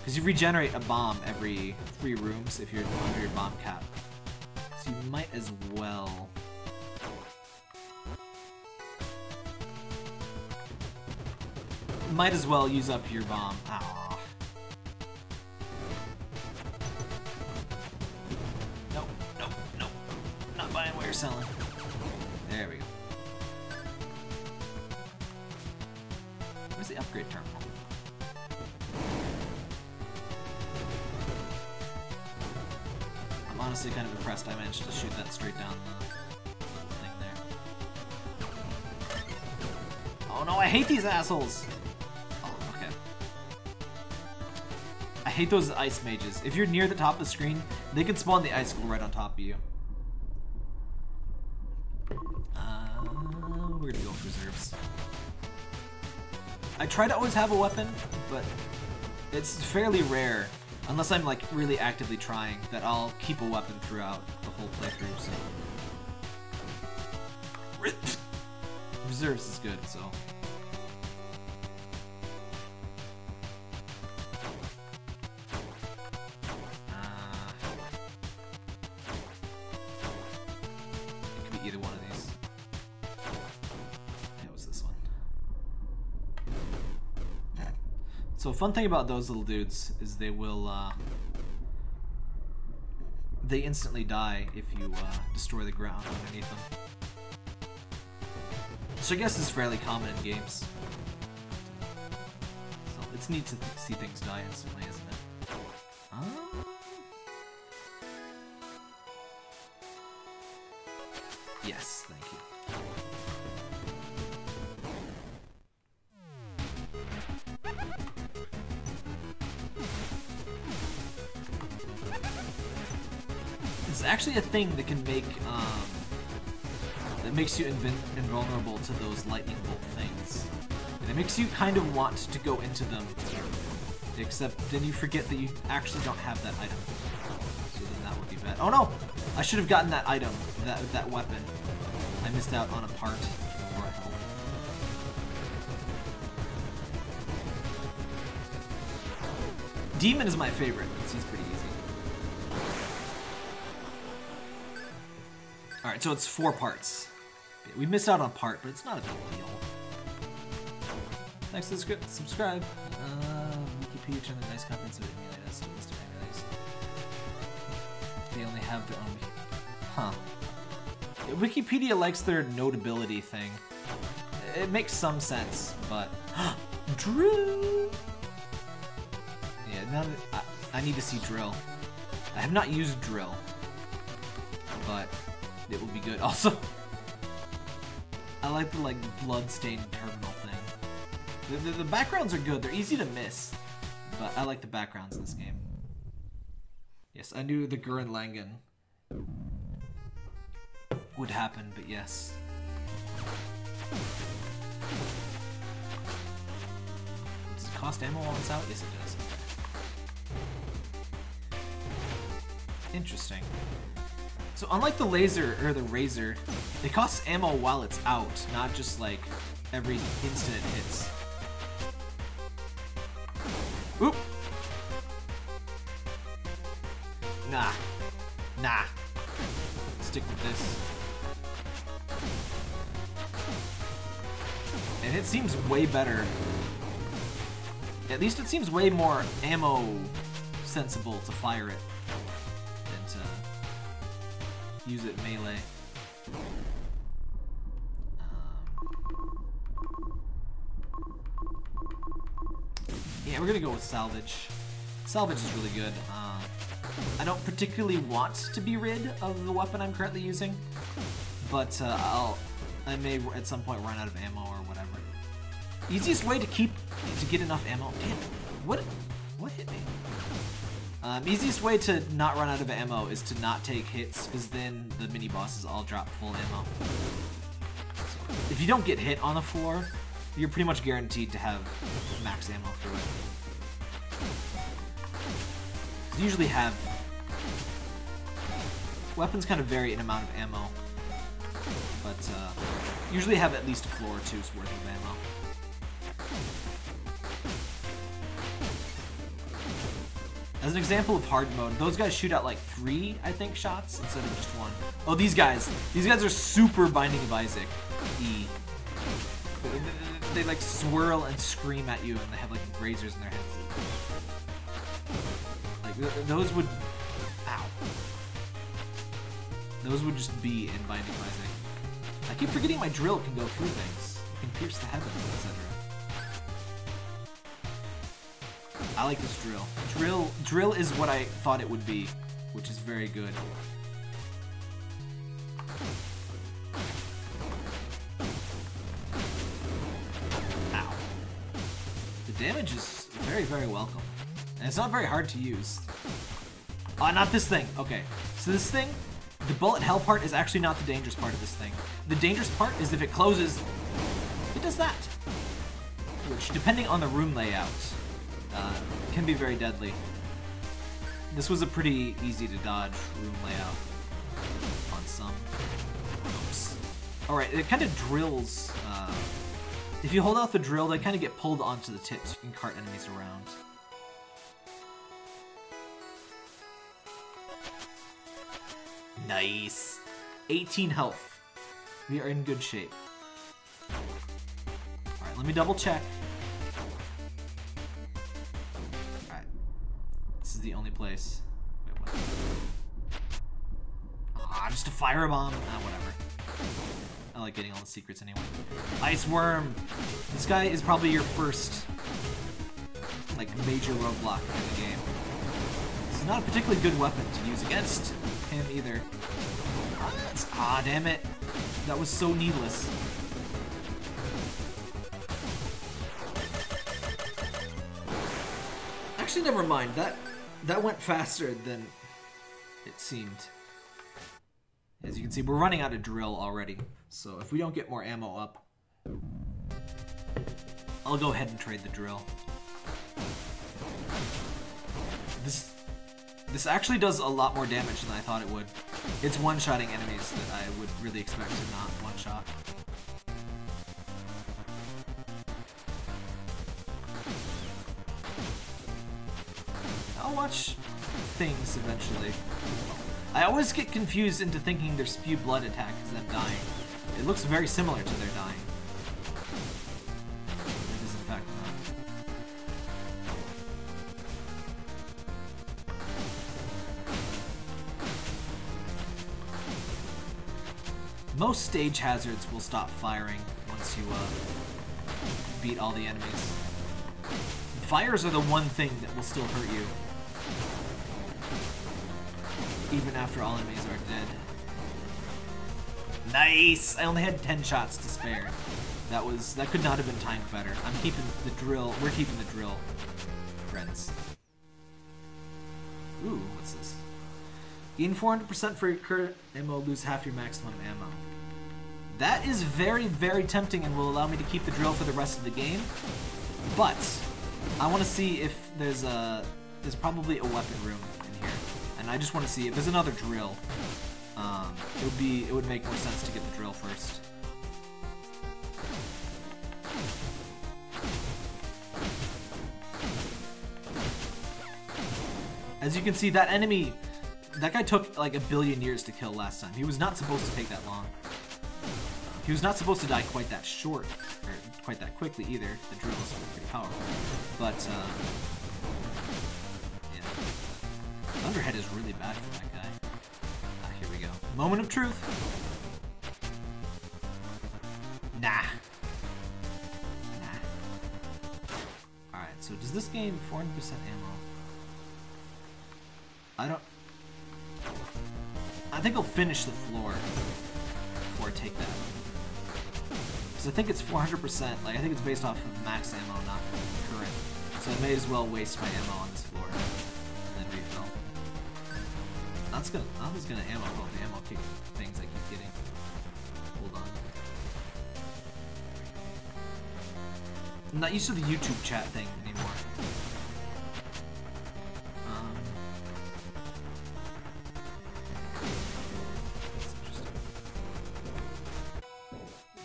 Because you regenerate a bomb every 3 rooms if you're under your bomb cap. So you might as well... use up your bomb. Ow. Buying what you're selling. There we go. Where's the upgrade terminal? I'm honestly kind of impressed I managed to shoot that straight down the thing there. Oh no, I hate these assholes! Oh, okay. I hate those ice mages. If you're near the top of the screen, they can spawn the icicle right on top of you. We're gonna go with reserves. I try to always have a weapon, but it's fairly rare, unless I'm like really actively trying, that I'll keep a weapon throughout the whole playthrough, so... Reserves is good, so... It could be either one of these. So a fun thing about those little dudes is they will, they instantly die if you destroy the ground underneath them. Which I guess is fairly common in games. So it's neat to see things die instantly, isn't it? Yes, thank you. It's actually a thing that can make, that makes you invulnerable to those lightning bolt things. And it makes you kind of want to go into them, except then you forget that you actually don't have that item. So then that would be bad. Oh no! I should have gotten that item, that weapon. I missed out on a part or a health. Demon is my favorite, because he's pretty easy. Alright, so it's 4 parts. Yeah, we missed out on a part, but it's not a big deal. Thanks to subscribe. Wikipedia turned the nice copies of emulators to list emulators. They only have their own. Huh. Yeah, Wikipedia likes their notability thing. It makes some sense, but. Drill! Yeah, now that I need to see drill. I have not used drill, but it will be good. Also, I like the blood-stained terminal thing. The backgrounds are good. They're easy to miss, but I like the backgrounds in this game. Yes, I knew the Gurren Lagann would happen, but yes. Does it cost ammo while it's out? Yes, it does. Interesting. So unlike the laser or the razor, it costs ammo while it's out, not just like every instant it hits. Oop! Nah. Nah. Stick with this. And it seems way better. At least it seems way more ammo sensible to fire it than to use it melee. Yeah, we're gonna go with salvage. Salvage is really good. I don't particularly want to be rid of the weapon I'm currently using, but I may at some point run out of ammo or whatever. Easiest way to get enough ammo. Damn, what hit me? Easiest way to not run out of ammo is to not take hits, because then the mini bosses all drop full ammo. So if you don't get hit on the floor, you're pretty much guaranteed to have max ammo through it. You usually have... Weapons kind of vary in amount of ammo, but usually have at least a floor or two's worth of ammo. As an example of hard mode, those guys shoot out like 3, I think, shots instead of just 1. Oh, these guys are super Binding of Isaac E. They like swirl and scream at you, and they have like razors in their heads. Like those would, ow. Those would just be in Binding of Isaac. I keep forgetting my drill can go through things. It can pierce the heavens, etc. I like this drill. Drill is what I thought it would be, which is very good. Ow. The damage is very, very welcome. And it's not very hard to use. Oh, not this thing. Okay. So this thing, the bullet hell part is actually not the dangerous part of this thing. The dangerous part is if it closes, it does that. Which, depending on the room layout, can be very deadly. This was a pretty easy to dodge room layout on some. Oops. Alright, it kind of drills. If you hold out the drill, they kind of get pulled onto the tips. You can cart enemies around. Nice. 18 health. We are in good shape. Alright, let me double check. Alright. This is the only place. Wait, what? Ah, just a firebomb. Ah, whatever. I like getting all the secrets anyway. Ice worm! This guy is probably your first, like, major roadblock in the game. This is not a particularly good weapon to use against him either. Ah, damn it. That was so needless. Actually, never mind. That went faster than it seemed. As you can see, we're running out of drill already. So if we don't get more ammo up, I'll go ahead and trade the drill. This actually does a lot more damage than I thought it would. It's one-shotting enemies that I would really expect to not one-shot. I'll watch things eventually. I always get confused into thinking their spew blood attack is them dying. It looks very similar to their dying. It is in fact not. Most stage hazards will stop firing once you beat all the enemies. Fires are the one thing that will still hurt you, even after all enemies are dead. Nice! I only had 10 shots to spare. That could not have been timed better. I'm keeping the drill. We're keeping the drill, friends. Ooh, what's this? Gain 400% for your current ammo, lose half your maximum ammo. That is very, very tempting and will allow me to keep the drill for the rest of the game. But I want to see if there's probably a weapon room in here, and I just want to see if there's another drill. It would make more sense to get the drill first. As you can see, that guy took like 1 billion years to kill last time. He was not supposed to take that long. He was not supposed to die quite that short, or quite that quickly either. The drill is pretty powerful. But, yeah. Thunderhead is really bad for that guy. Here we go. Moment of truth. Nah. Alright, so does this gain 400% ammo? I think I'll finish the floor before I take that. Because I think it's 400%, like I think it's based off of max ammo, not current. So I may as well waste my ammo on this floor and then refill. Not just gonna ammo all the ammo kick things I keep getting. Hold on. I'm not used to the YouTube chat thing anymore.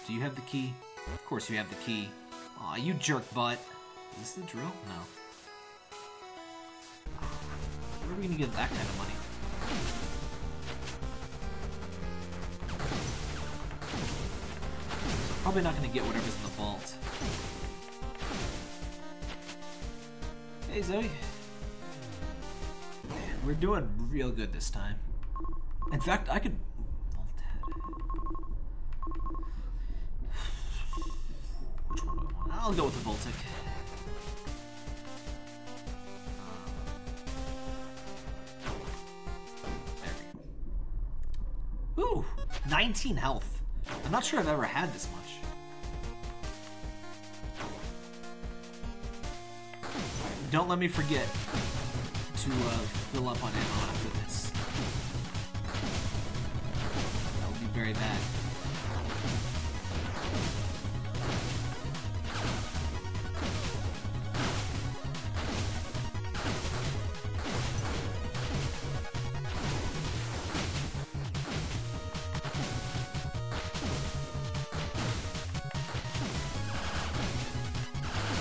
Do you have the key? Of course you have the key. Aw, you jerk butt. Is this the drill? No. Where are we gonna get that kind of money? Probably not gonna get whatever's in the vault. Hey Zoe. We're doing real good this time. In fact, I could... Which one do I want? I'll go with the Voltic. There we go. Ooh! 19 health. I'm not sure I've ever had this much. Don't let me forget to fill up on ammo after this. That would be very bad.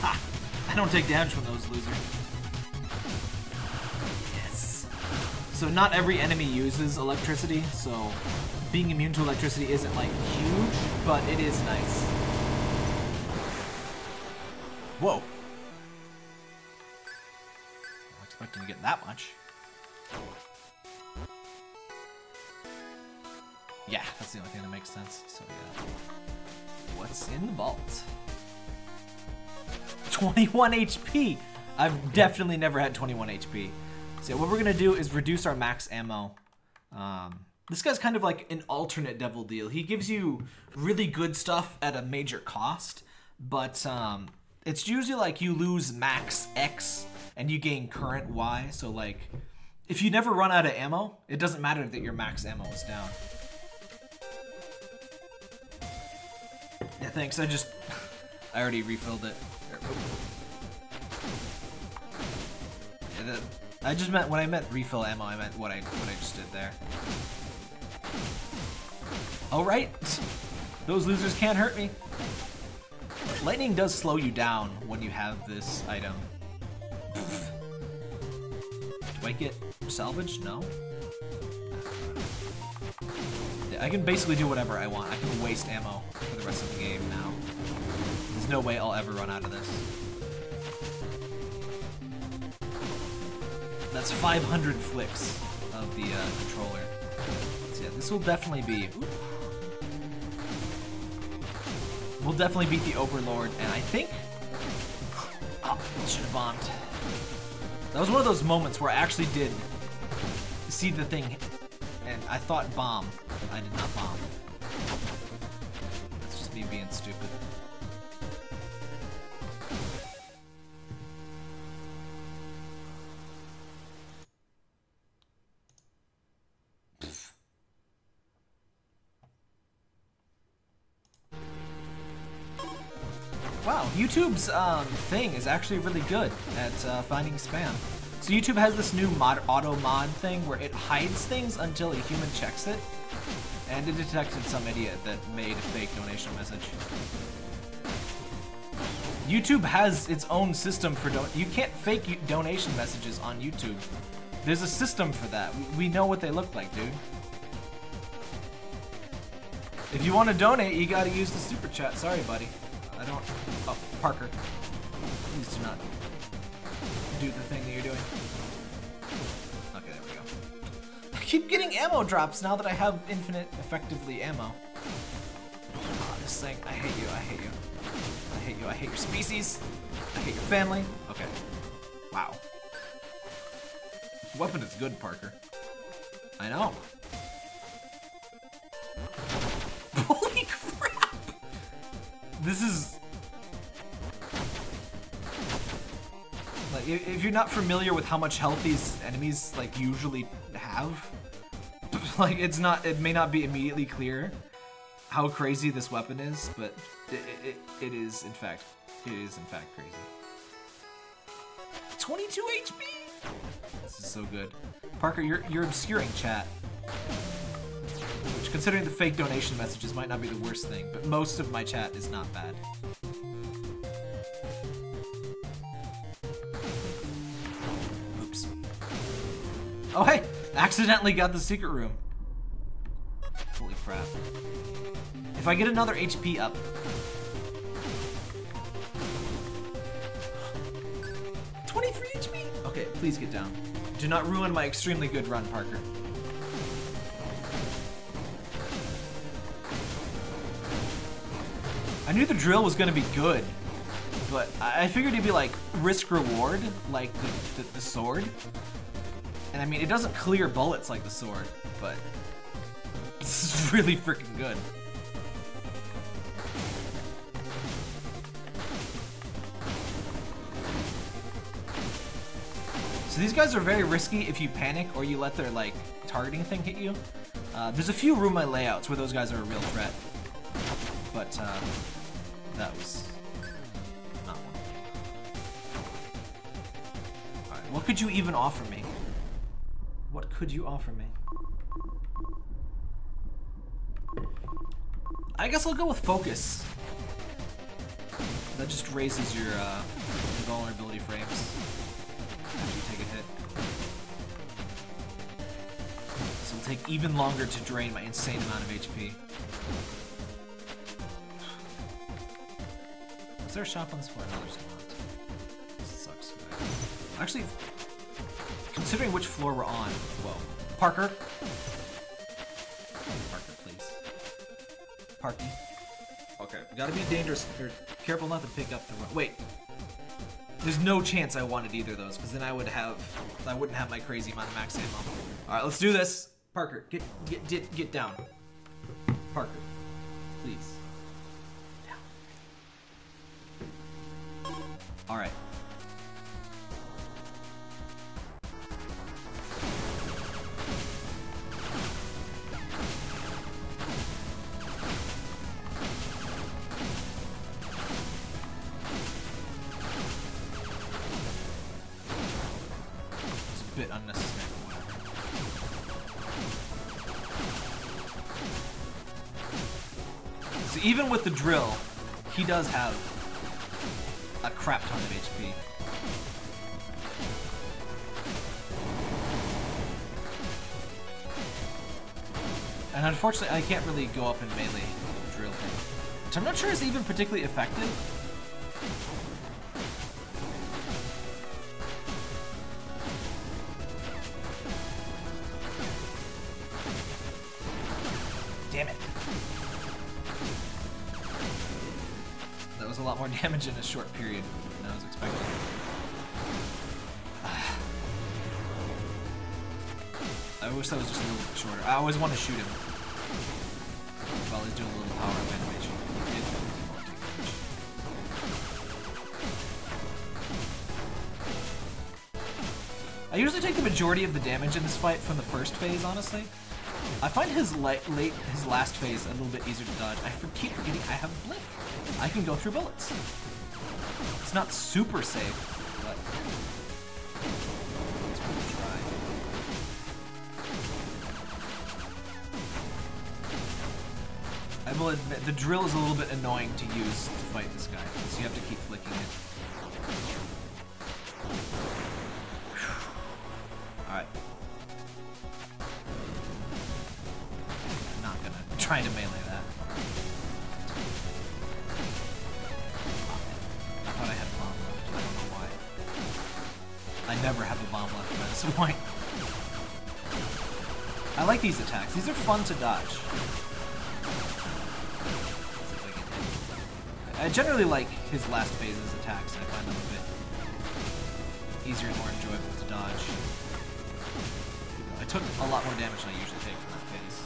Ha! I don't take damage from those, loser. Yes. So not every enemy uses electricity, so being immune to electricity isn't like huge, but it is nice. Whoa. Not expecting to get that much. Yeah, that's the only thing that makes sense. So yeah. What's in the vault? 21 HP! I've definitely never had 21 HP. So what we're gonna do is reduce our max ammo. This guy's kind of like an alternate devil deal. He gives you really good stuff at a major cost, but it's usually like you lose max X and you gain current Y. So like, if you never run out of ammo, it doesn't matter that your max ammo is down. Yeah, thanks. I already refilled it. Yeah, I just meant, when I meant refill ammo, I meant what I just did there. Oh, right. Those losers can't hurt me. Lightning does slow you down when you have this item. Do I get salvage? No. Yeah, I can basically do whatever I want. I can waste ammo for the rest of the game now. There's no way I'll ever run out of this. That's 500 flicks of the controller. So yeah, this will definitely be... We'll definitely beat the Overlord, and I think... Oh, should have bombed. That was one of those moments where I actually did see the thing, and I thought bomb. I did not bomb. That's just me being stupid. Wow, YouTube's thing is actually really good at finding spam. So YouTube has this new auto mod thing where it hides things until a human checks it, and it detected some idiot that made a fake donation message. YouTube has its own system for you can't fake donation messages on YouTube. There's a system for that. We know what they look like, dude. If you want to donate, you gotta use the super chat. Sorry, buddy. I don't... Oh, Parker. Please do not do the thing that you're doing. Okay, there we go. I keep getting ammo drops now that I have infinite, effectively, ammo. Oh, this thing. I hate you. I hate you. I hate you. I hate your species. I hate your family. Okay. Wow. This weapon is good, Parker. I know. Holy crap! This is... Like, if you're not familiar with how much health these enemies, like, usually have, like, it may not be immediately clear how crazy this weapon is, but it is, in fact, crazy. 22 HP? This is so good. Parker, you're obscuring chat. Which, considering the fake donation messages, might not be the worst thing, but most of my chat is not bad. Oops. Oh hey! Accidentally got the secret room. Holy crap. If I get another HP up... HP? Okay, please get down. Do not ruin my extremely good run, Parker. I knew the drill was gonna be good, but I figured it'd be like risk-reward, like the sword. And I mean, it doesn't clear bullets like the sword, but this is really freaking good. So these guys are very risky if you panic or you let their like targeting thing hit you. There's a few room layouts where those guys are a real threat, but that was not one. Alright, what could you even offer me? What could you offer me? I guess I'll go with focus. That just raises your vulnerability frames after you take a hit. So it'll take even longer to drain my insane amount of HP. Is there a shop on this floor? No, there's not. This sucks. Actually, considering which floor we're on, whoa. Parker? Parker, please. Parky. Okay, we gotta be dangerous, or careful not to pick up the run. Wait. There's no chance I wanted either of those, because then I wouldn't have my crazy amount of max ammo. Alright, let's do this. Parker, get down. Parker, please. Down. Alright. So even with the drill, he does have a crap ton of HP. And unfortunately, I can't really go up and melee drill him, which I'm not sure is even particularly effective. Damn it. That was a lot more damage in a short period than I was expecting. I wish that was just a little bit shorter. I always want to shoot him while he's doing a little power-up animation. I usually take the majority of the damage in this fight from the first phase, honestly. I find his last phase a little bit easier to dodge. I keep forgetting I have Blink. I can go through bullets. It's not super safe, but it's worth a try. I will admit, the drill is a little bit annoying to use to fight this guy, so you have to keep flicking it. Alright. I'm not gonna try to melee that. I thought I had a bomb left. I don't know why. I never have a bomb left by this point. I like these attacks. These are fun to dodge. I generally like his last phase's attacks. I find them a bit easier and more enjoyable to dodge. I took a lot more damage than I usually take from that phase.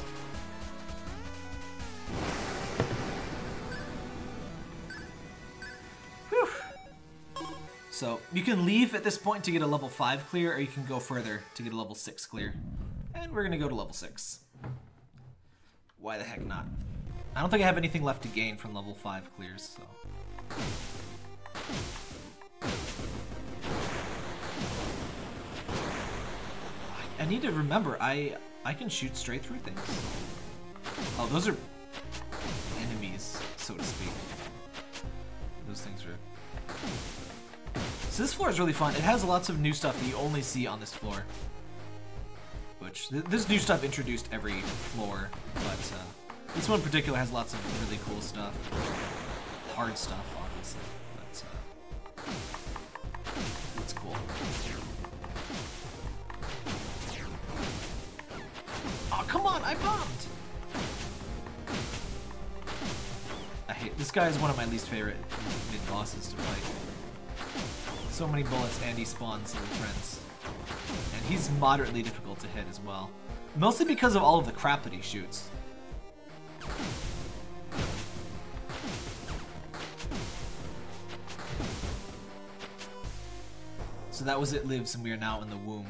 Whew. So you can leave at this point to get a level 5 clear, or you can go further to get a level 6 clear. And we're gonna go to level 6. Why the heck not? I don't think I have anything left to gain from level 5 clears, so. I need to remember, I can shoot straight through things. Oh, those are enemies, so to speak. Those things are... So this floor is really fun. It has lots of new stuff that you only see on this floor. Which, this new stuff introduced every floor, but this one in particular has lots of really cool stuff. Hard stuff, obviously, but it's cool. Oh, come on, I bombed! I hate, this guy is one of my least favorite mid-bosses to fight. So many bullets and he spawns little friends. And he's moderately difficult to hit as well. Mostly because of all of the crap that he shoots. So that was It Lives and we are now in the womb.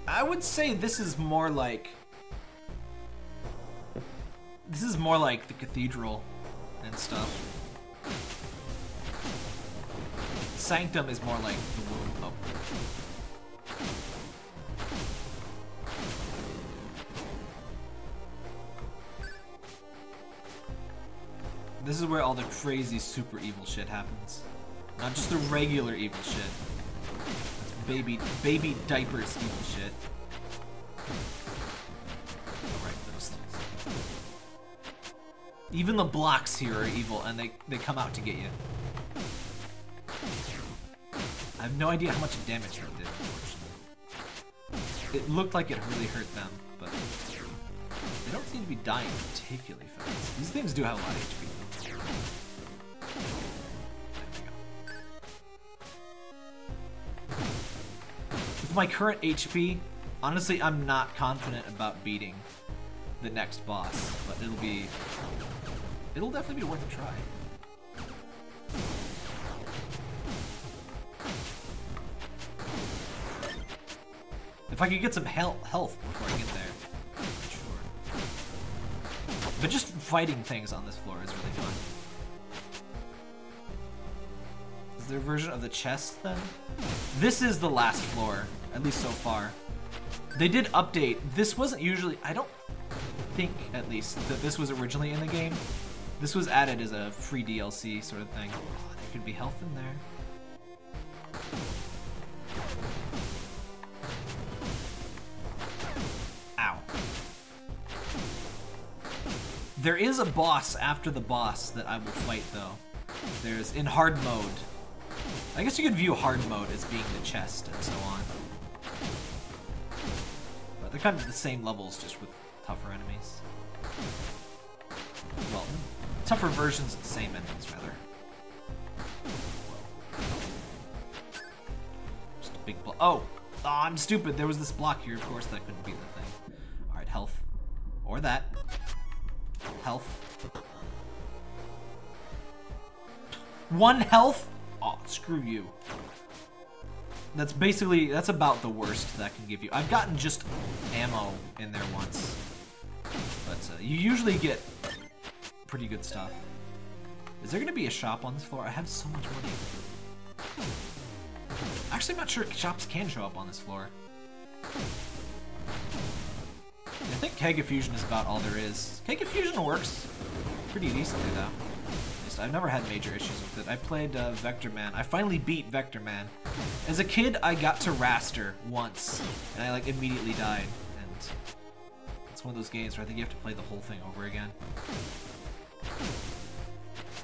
I would say this is more like... This is more like the cathedral and stuff. Sanctum is more like the womb. Oh. This is where all the crazy super evil shit happens. Not just the regular evil shit. It's baby diapers evil shit. Alright, those things. Even the blocks here are evil and they come out to get you. I have no idea how much damage that did, unfortunately. It looked like it really hurt them, but they don't seem to be dying particularly fast. These things do have a lot of HP. With my current HP, honestly, I'm not confident about beating the next boss, but it'll definitely be worth a try. If I could get some health before I get there, sure. But just fighting things on this floor is really fun. Is there a version of the chest then? This is the last floor, at least so far. They did update. This wasn't usually, I don't think at least, that this was originally in the game. This was added as a free DLC sort of thing. Oh, there could be health in there. Ow. There is a boss after the boss that I will fight, though. There's in hard mode. I guess you could view hard mode as being the chest and so on. But they're kind of the same levels, just with tougher enemies. Well, tougher versions of the same enemies, rather. Just a big block. Oh! Oh, I'm stupid. There was this block here. Of course, that couldn't be the thing. Alright, health. Or that. Health. 1 health? Oh, screw you. That's basically, that's about the worst that can give you. I've gotten just ammo in there once. But you usually get pretty good stuff. Is there going to be a shop on this floor? I have so much money. Actually, I'm not sure shops can show up on this floor. I think Keg of Fusion is about all there is. Keg of Fusion works pretty decently, though. I've never had major issues with it. I played Vector Man. I finally beat Vector Man. As a kid, I got to Raster once, and I like immediately died. And it's one of those games where I think you have to play the whole thing over again.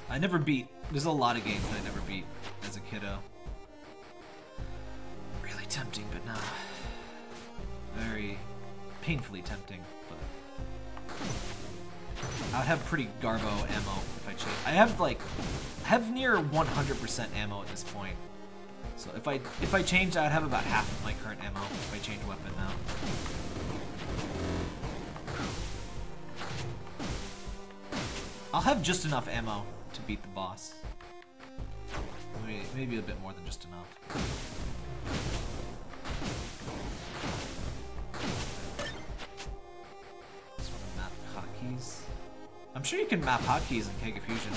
I never beat. There's a lot of games that I never beat as a kiddo. Really tempting, but not very painfully tempting. But I would have pretty garbo ammo if I change. I have near 100% ammo at this point. So if I changed, I'd have about half of my current ammo if I change weapon now. I'll have just enough ammo to beat the boss. Maybe a bit more than just enough. I'm sure you can map hotkeys in Keg of Fusion.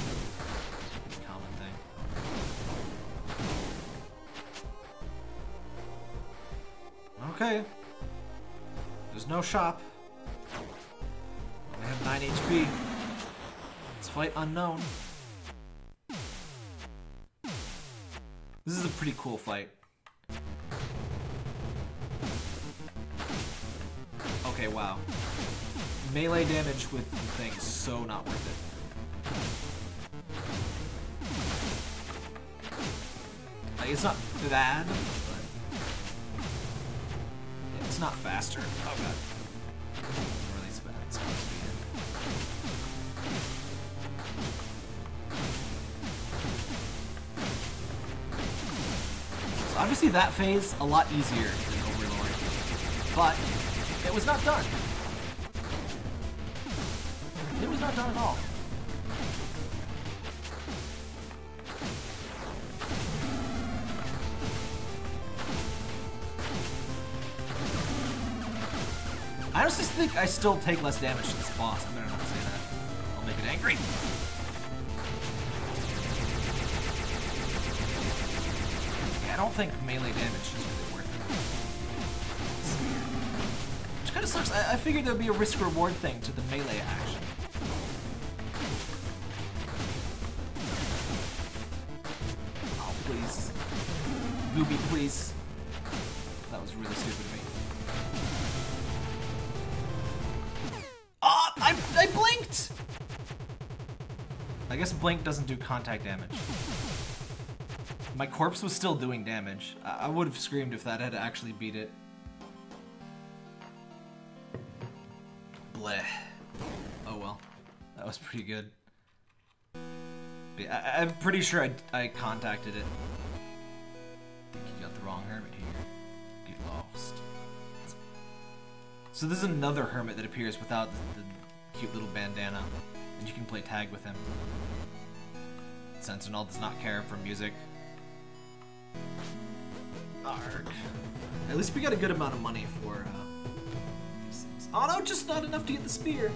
It's a common thing. Okay. There's no shop. I have 9 HP. Let's fight unknown. This is a pretty cool fight. Okay, wow. Melee damage with the thing is so not worth it. Like, it's not bad, but it's not faster. Oh god. It's really bad. It's supposed to be it. So obviously that phase a lot easier than Overlord, but it was not done. It was not done at all. I honestly think I still take less damage to this boss. I'm gonna not say that. I'll make it angry. Yeah, I don't think melee damage is really worth it. Which kind of sucks. I figured there'd be a risk-reward thing to the melee action. Please. Gooby, please. That was really stupid of me. Ah! I blinked! I guess blink doesn't do contact damage. My corpse was still doing damage. I would have screamed if that had actually beat it. Bleh. Oh well. That was pretty good. I'm pretty sure I contacted it. I think you got the wrong hermit here. Get lost. So this is another hermit that appears without the cute little bandana, and you can play tag with him. Sentinel does not care for music. Arg. At least we got a good amount of money for these things. Oh no, just not enough to get the spear.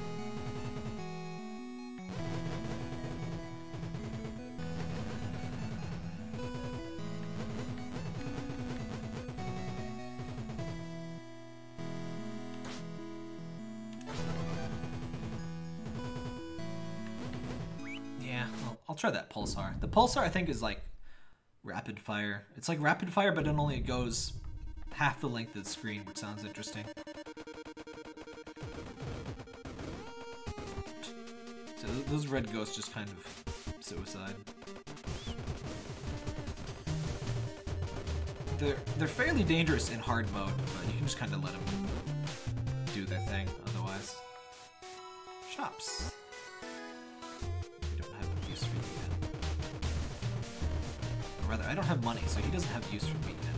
try that pulsar. The pulsar, I think, is like rapid fire. It's like rapid fire, but it only goes half the length of the screen, which sounds interesting. So those red ghosts just kind of suicide. They're fairly dangerous in hard mode, but you can just kind of let them do their thing otherwise. Shops. We don't have use for you yet. Or rather, I don't have money, so he doesn't have use for me yet.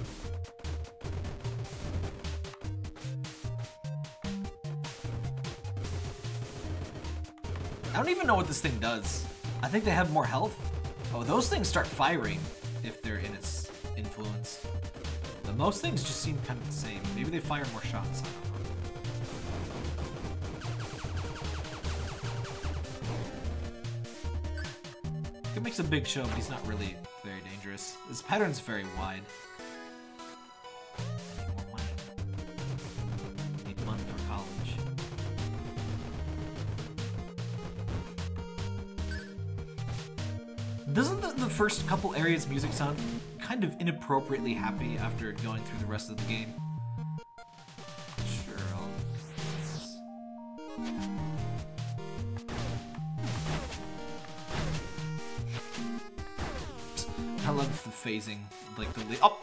I don't even know what this thing does. I think they have more health. Oh, those things start firing if they're in its influence. But most things just seem kind of the same. Maybe they fire more shots. He makes a big show, but he's not really very dangerous. His pattern's very wide. I need more money. Need money for college. Doesn't the first couple areas music sound kind of inappropriately happy after going through the rest of the game? Sure, I love the phasing, like the oh!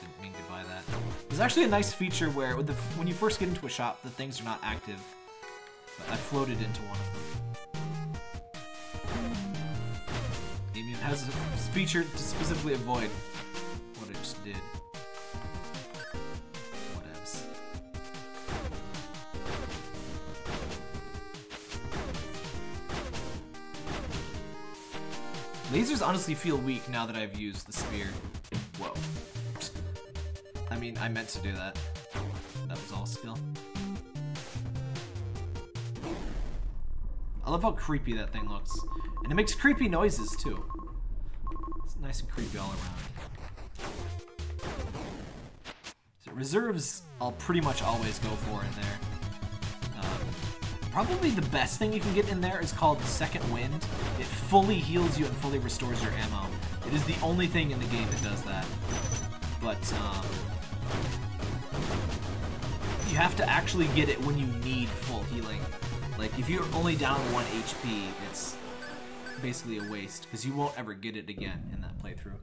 Didn't mean to buy that. There's actually a nice feature where when you first get into a shop, the things are not active. But I floated into one of them. It has a feature to specifically avoid what it just did. Whatevs. Lasers honestly feel weak now that I've used the spear. Whoa. I mean, I meant to do that. That was all skill. I love how creepy that thing looks. And it makes creepy noises, too. It's nice and creepy all around. So reserves, I'll pretty much always go for in there. Probably the best thing you can get in there is called Second Wind. It fully heals you and fully restores your ammo. It is the only thing in the game that does that. But, you have to actually get it when you need full healing. Like, if you're only down 1 HP, it's basically a waste, because you won't ever get it again in that playthrough.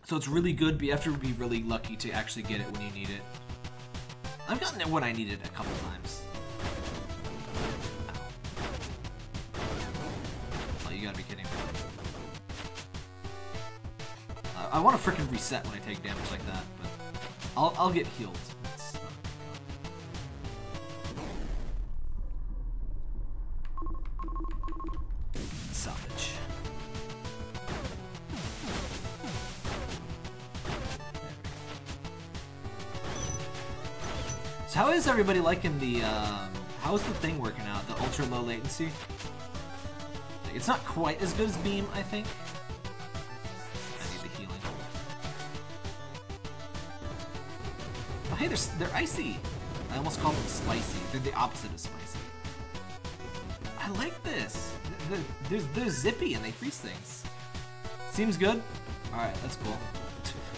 So it's really good, but you have to be really lucky to actually get it when you need it. I've gotten it when I need it a couple times. Oh, you gotta be kidding me. I want to frickin' reset when I take damage like that, but I'll get healed. Salvage. So how is everybody liking the, how is the thing working out? The ultra low latency? It's not quite as good as Beam, I think. I need the healing. Oh hey, they're icy! I almost called them spicy. They're the opposite of spicy. I like this! They're zippy and they freeze things. Seems good? Alright, that's cool.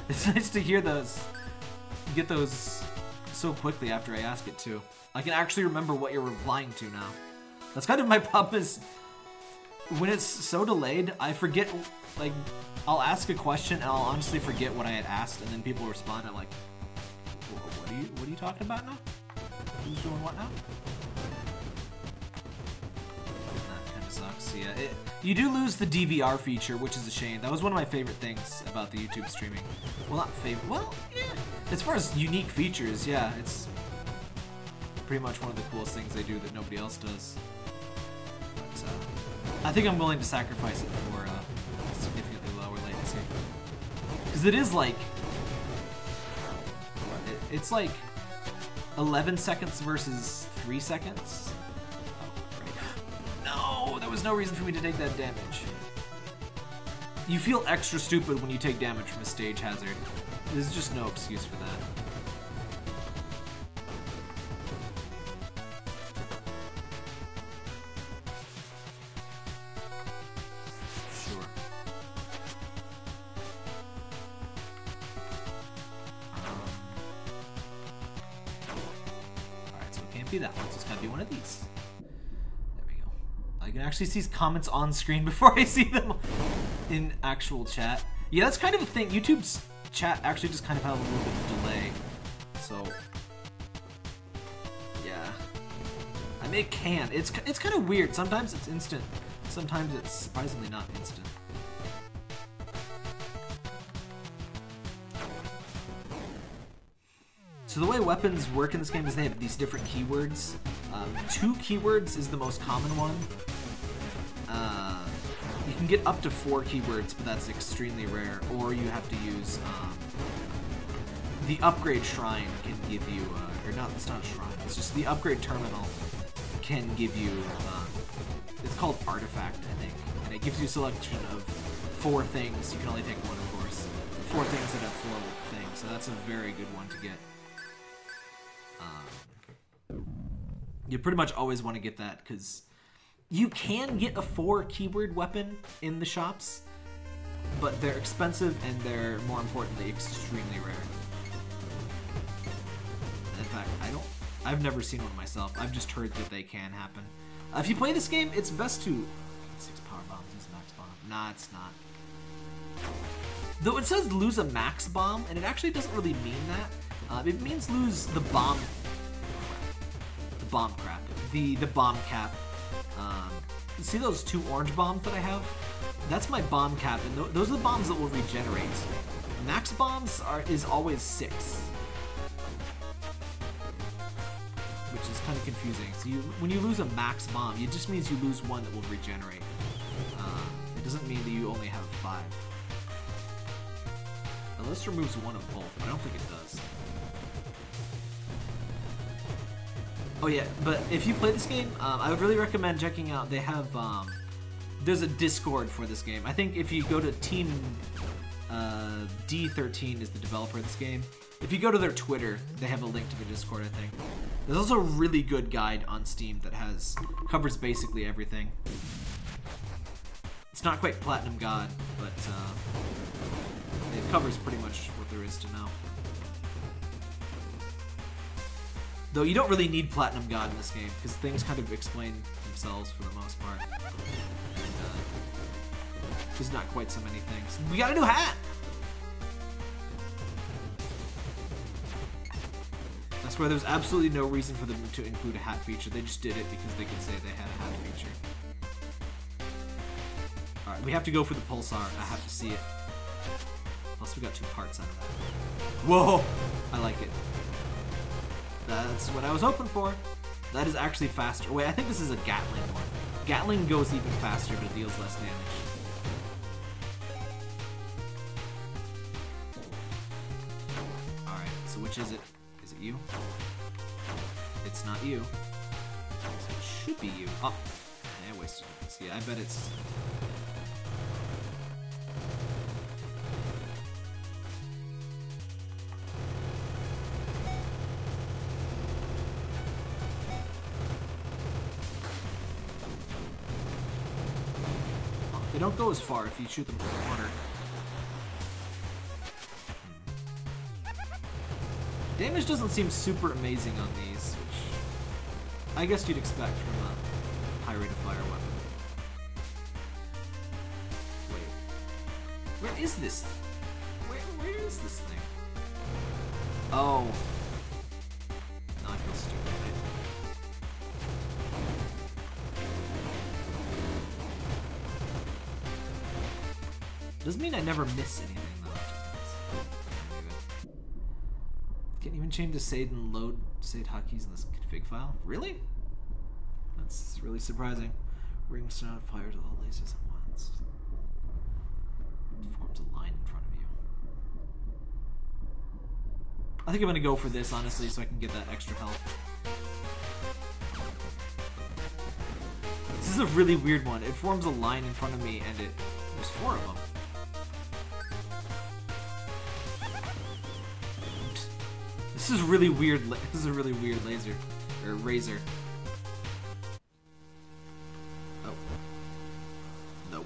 It's nice to hear those. Get those so quickly after I ask it too. I can actually remember what you're replying to now. That's kind of my problem is when it's so delayed, I forget, like, I'll ask a question and I'll honestly forget what I had asked and then people respond, I'm like, what are you talking about now? Who's doing what now? That kind of sucks, yeah. You do lose the DVR feature, which is a shame. That was one of my favorite things about the YouTube streaming. Well, not favorite, well, yeah. As far as unique features, yeah, it's pretty much one of the coolest things they do that nobody else does. But I think I'm willing to sacrifice it for significantly lower latency. Because it is like, it's like 11 seconds versus 3 seconds. Oh, right. No, there was no reason for me to take that damage. You feel extra stupid when you take damage from a stage hazard. There's just no excuse for that. Can't be that one, so it's gotta be one of these. There we go. I can actually see comments on screen before I see them in actual chat. Yeah, that's kind of a thing. YouTube's chat actually just kind of have a little bit of delay. So, yeah. I mean, it can. It's kind of weird. Sometimes it's instant. Sometimes it's surprisingly not instant. So the way weapons work in this game is they have these different keywords. 2 keywords is the most common one. You can get up to 4 keywords, but that's extremely rare. Or you have to use the upgrade shrine can give you, or not, it's not a shrine. It's just the upgrade terminal can give you. It's called artifact, I think, and it gives you a selection of 4 things. You can only take one, of course. 4 things that have 4 things, so that's a very good one to get. You pretty much always want to get that, because you can get a 4 keyword weapon in the shops, but they're expensive and they're, more importantly, extremely rare. In fact, I've never seen one myself. I've just heard that they can happen. If you play this game, it's best to 6 power bombs, use max bomb. Nah, it's not. Though it says lose a max bomb, and it actually doesn't really mean that. It means lose the bomb. The bomb crap. The bomb cap. See those 2 orange bombs that I have? That's my bomb cap, and those are the bombs that will regenerate. Max bombs is always 6. Which is kind of confusing. So when you lose a max bomb, it just means you lose one that will regenerate. It doesn't mean that you only have 5. Unless it removes one of both, but I don't think it does. Oh yeah, but if you play this game, I would really recommend checking out. They have there's a Discord for this game. I think if you go to Team D13 is the developer of this game. If you go to their Twitter, they have a link to the Discord, I think. There's also a really good guide on Steam that covers basically everything. It's not quite Platinum God, but it covers pretty much what there is to know. Though you don't really need Platinum God in this game, because things kind of explain themselves for the most part. There's not quite so many things. We got a new hat! I swear there's absolutely no reason for them to include a hat feature. They just did it because they could say they had a hat feature. Alright, we have to go for the pulsar. I have to see it. Plus we got 2 parts out of that. Whoa! I like it. That's what I was hoping for. That is actually faster. Wait, I think this is a Gatling one. Gatling goes even faster, but it deals less damage. Alright, so which is it? Is it you? It's not you. So it should be you. Oh, I wasted it. See, I bet it's... They don't go as far if you shoot them from the corner. Damage doesn't seem super amazing on these, which I guess you'd expect from a high rate of fire weapon. Wait. Where is this? Where is this thing? Oh. Now I feel stupid. Doesn't mean I never miss anything though. Can't even change the SAID and load SAID hotkeys in this config file. Really? That's really surprising. Ring sound fires all lasers at once. It forms a line in front of you. I think I'm gonna go for this honestly, so I can get that extra health. This is a really weird one. It forms a line in front of me, and there's 4 of them. This is really weird. This is a really weird laser or razor. Oh. Nope.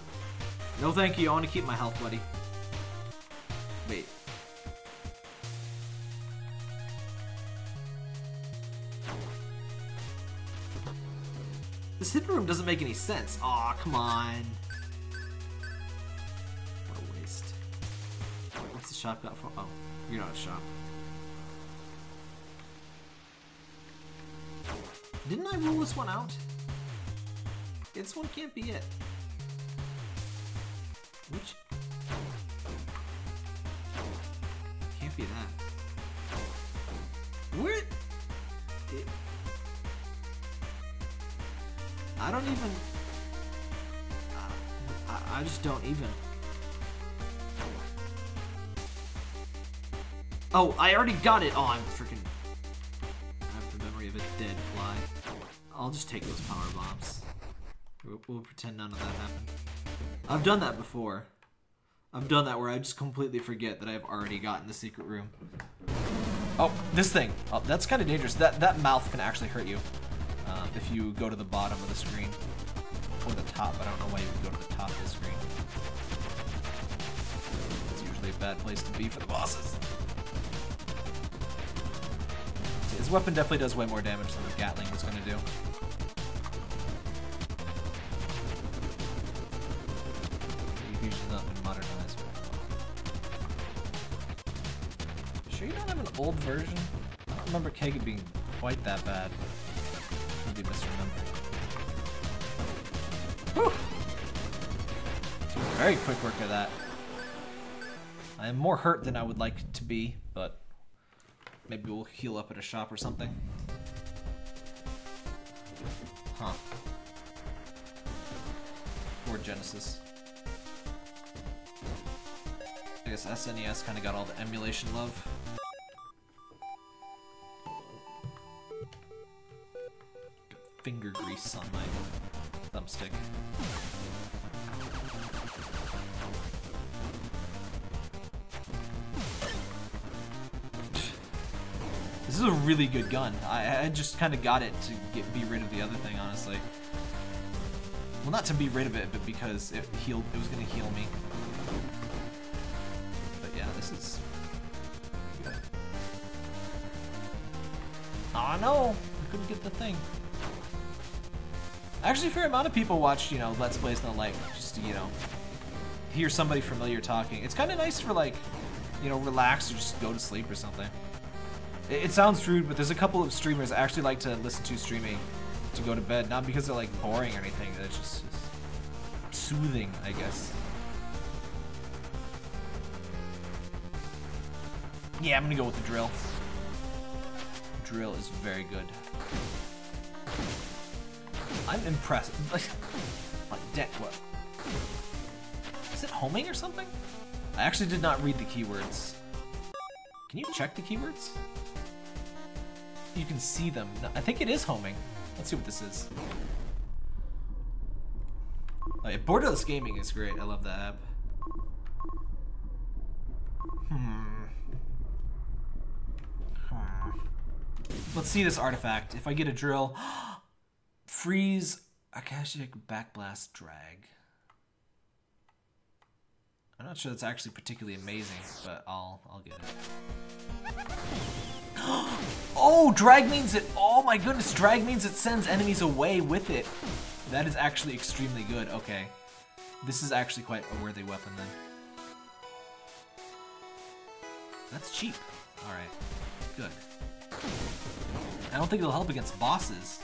No, thank you. I want to keep my health, buddy. Wait. This hidden room doesn't make any sense. Aw, come on. What a waste. What's the shop got for? Oh, you're not a shop. Didn't I rule this one out? This one can't be it. Which? Can't be that. Where? I don't even. I just don't even. Oh, I already got it. Oh, I'm freaking. I have the memory of a dead fly. I'll just take those power bombs. We'll pretend none of that happened. I've done that before. I've done that where I just completely forget that I've already gotten the secret room. Oh, this thing. Oh, that's kind of dangerous. That mouth can actually hurt you if you go to the bottom of the screen. Or the top. I don't know why you would go to the top of the screen. It's usually a bad place to be for the bosses. His weapon definitely does way more damage than the Gatling was going to do. He's not been modernized. Sure you don't have an old version? I don't remember Kaga being quite that bad. Maybe misremembered. Whew. Very quick work of that. I am more hurt than I would like to be, but maybe we'll heal up at a shop or something. Huh. Or Genesis. I guess SNES kind of got all the emulation love. Got finger grease on my thumbstick. This is a really good gun. I just kind of got it to be rid of the other thing, honestly. Well, not to be rid of it, but because it was gonna heal me. But yeah, this is good. Oh no! I couldn't get the thing. Actually, a fair amount of people watch, you know, Let's Plays and the like, just to, you know, hear somebody familiar talking. It's kind of nice for, like, you know, relax or just go to sleep or something. It sounds rude, but there's a couple of streamers I actually like to listen to streaming to go to bed. Not because they're like boring or anything, it's just soothing, I guess. Yeah, I'm gonna go with the drill. Drill is very good. I'm impressed. Like, what? Is it homing or something? I actually did not read the keywords. Can you check the keywords? You can see them. I think it is homing. Let's see what this is. Oh, yeah, Borderless Gaming is great. I love that app. Let's see this artifact. If I get a drill, freeze, Akashic Backblast Drag. I'm not sure that's actually particularly amazing, but I'll get it. Oh, drag means it. Oh my goodness, drag means it sends enemies away with it. That is actually extremely good. Okay, this is actually quite a worthy weapon then. That's cheap. All right, good. I don't think it'll help against bosses,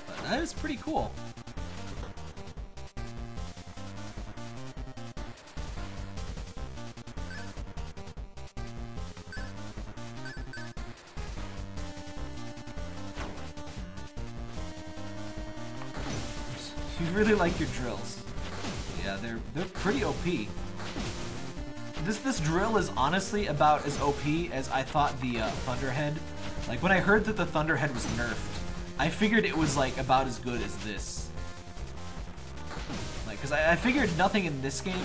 but that is pretty cool. You really like your drills. Yeah, they're pretty OP. This drill is honestly about as OP as I thought the Thunderhead. Like when I heard that the Thunderhead was nerfed, I figured it was like about as good as this. Like, cause I figured nothing in this game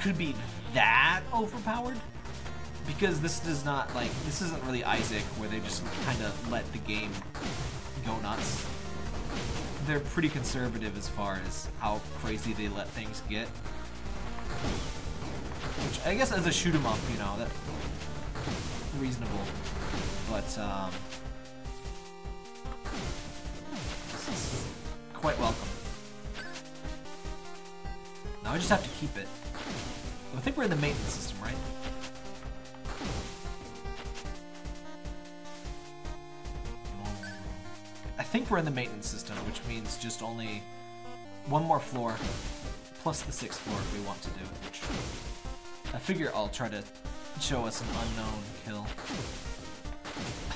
could be that overpowered, because this does not like this isn't really Isaac where they just kind of let the game go nuts. They're pretty conservative as far as how crazy they let things get. Which I guess as a shoot 'em up, you know, that's reasonable. But quite welcome. Now I just have to keep it. I think we're in the maintenance system, right? I think we're in the maintenance system, which means just only one more floor, plus the 6th floor if we want to do it, which I figure I'll try to show us an unknown kill.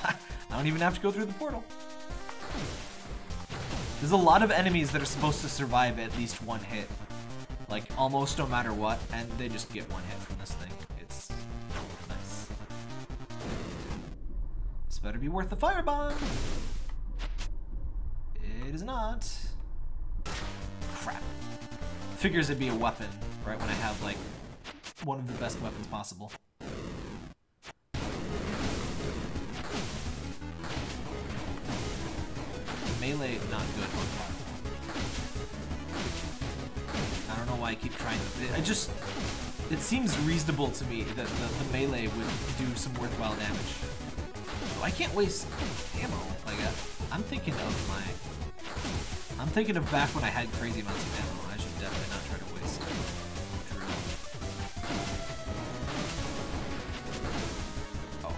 I don't even have to go through the portal. There's a lot of enemies that are supposed to survive at least one hit. Like, almost no matter what, and they just get one hit from this thing. It's nice. This better be worth the firebomb. It is not. Crap. Figures it'd be a weapon, right when I have, like, one of the best weapons possible. Melee, not good. I don't know why I keep trying to... It seems reasonable to me that the melee would do some worthwhile damage. So I can't waste ammo. Like, I'm thinking of back when I had crazy amounts of ammo. I should definitely not try to waste drill. Oh.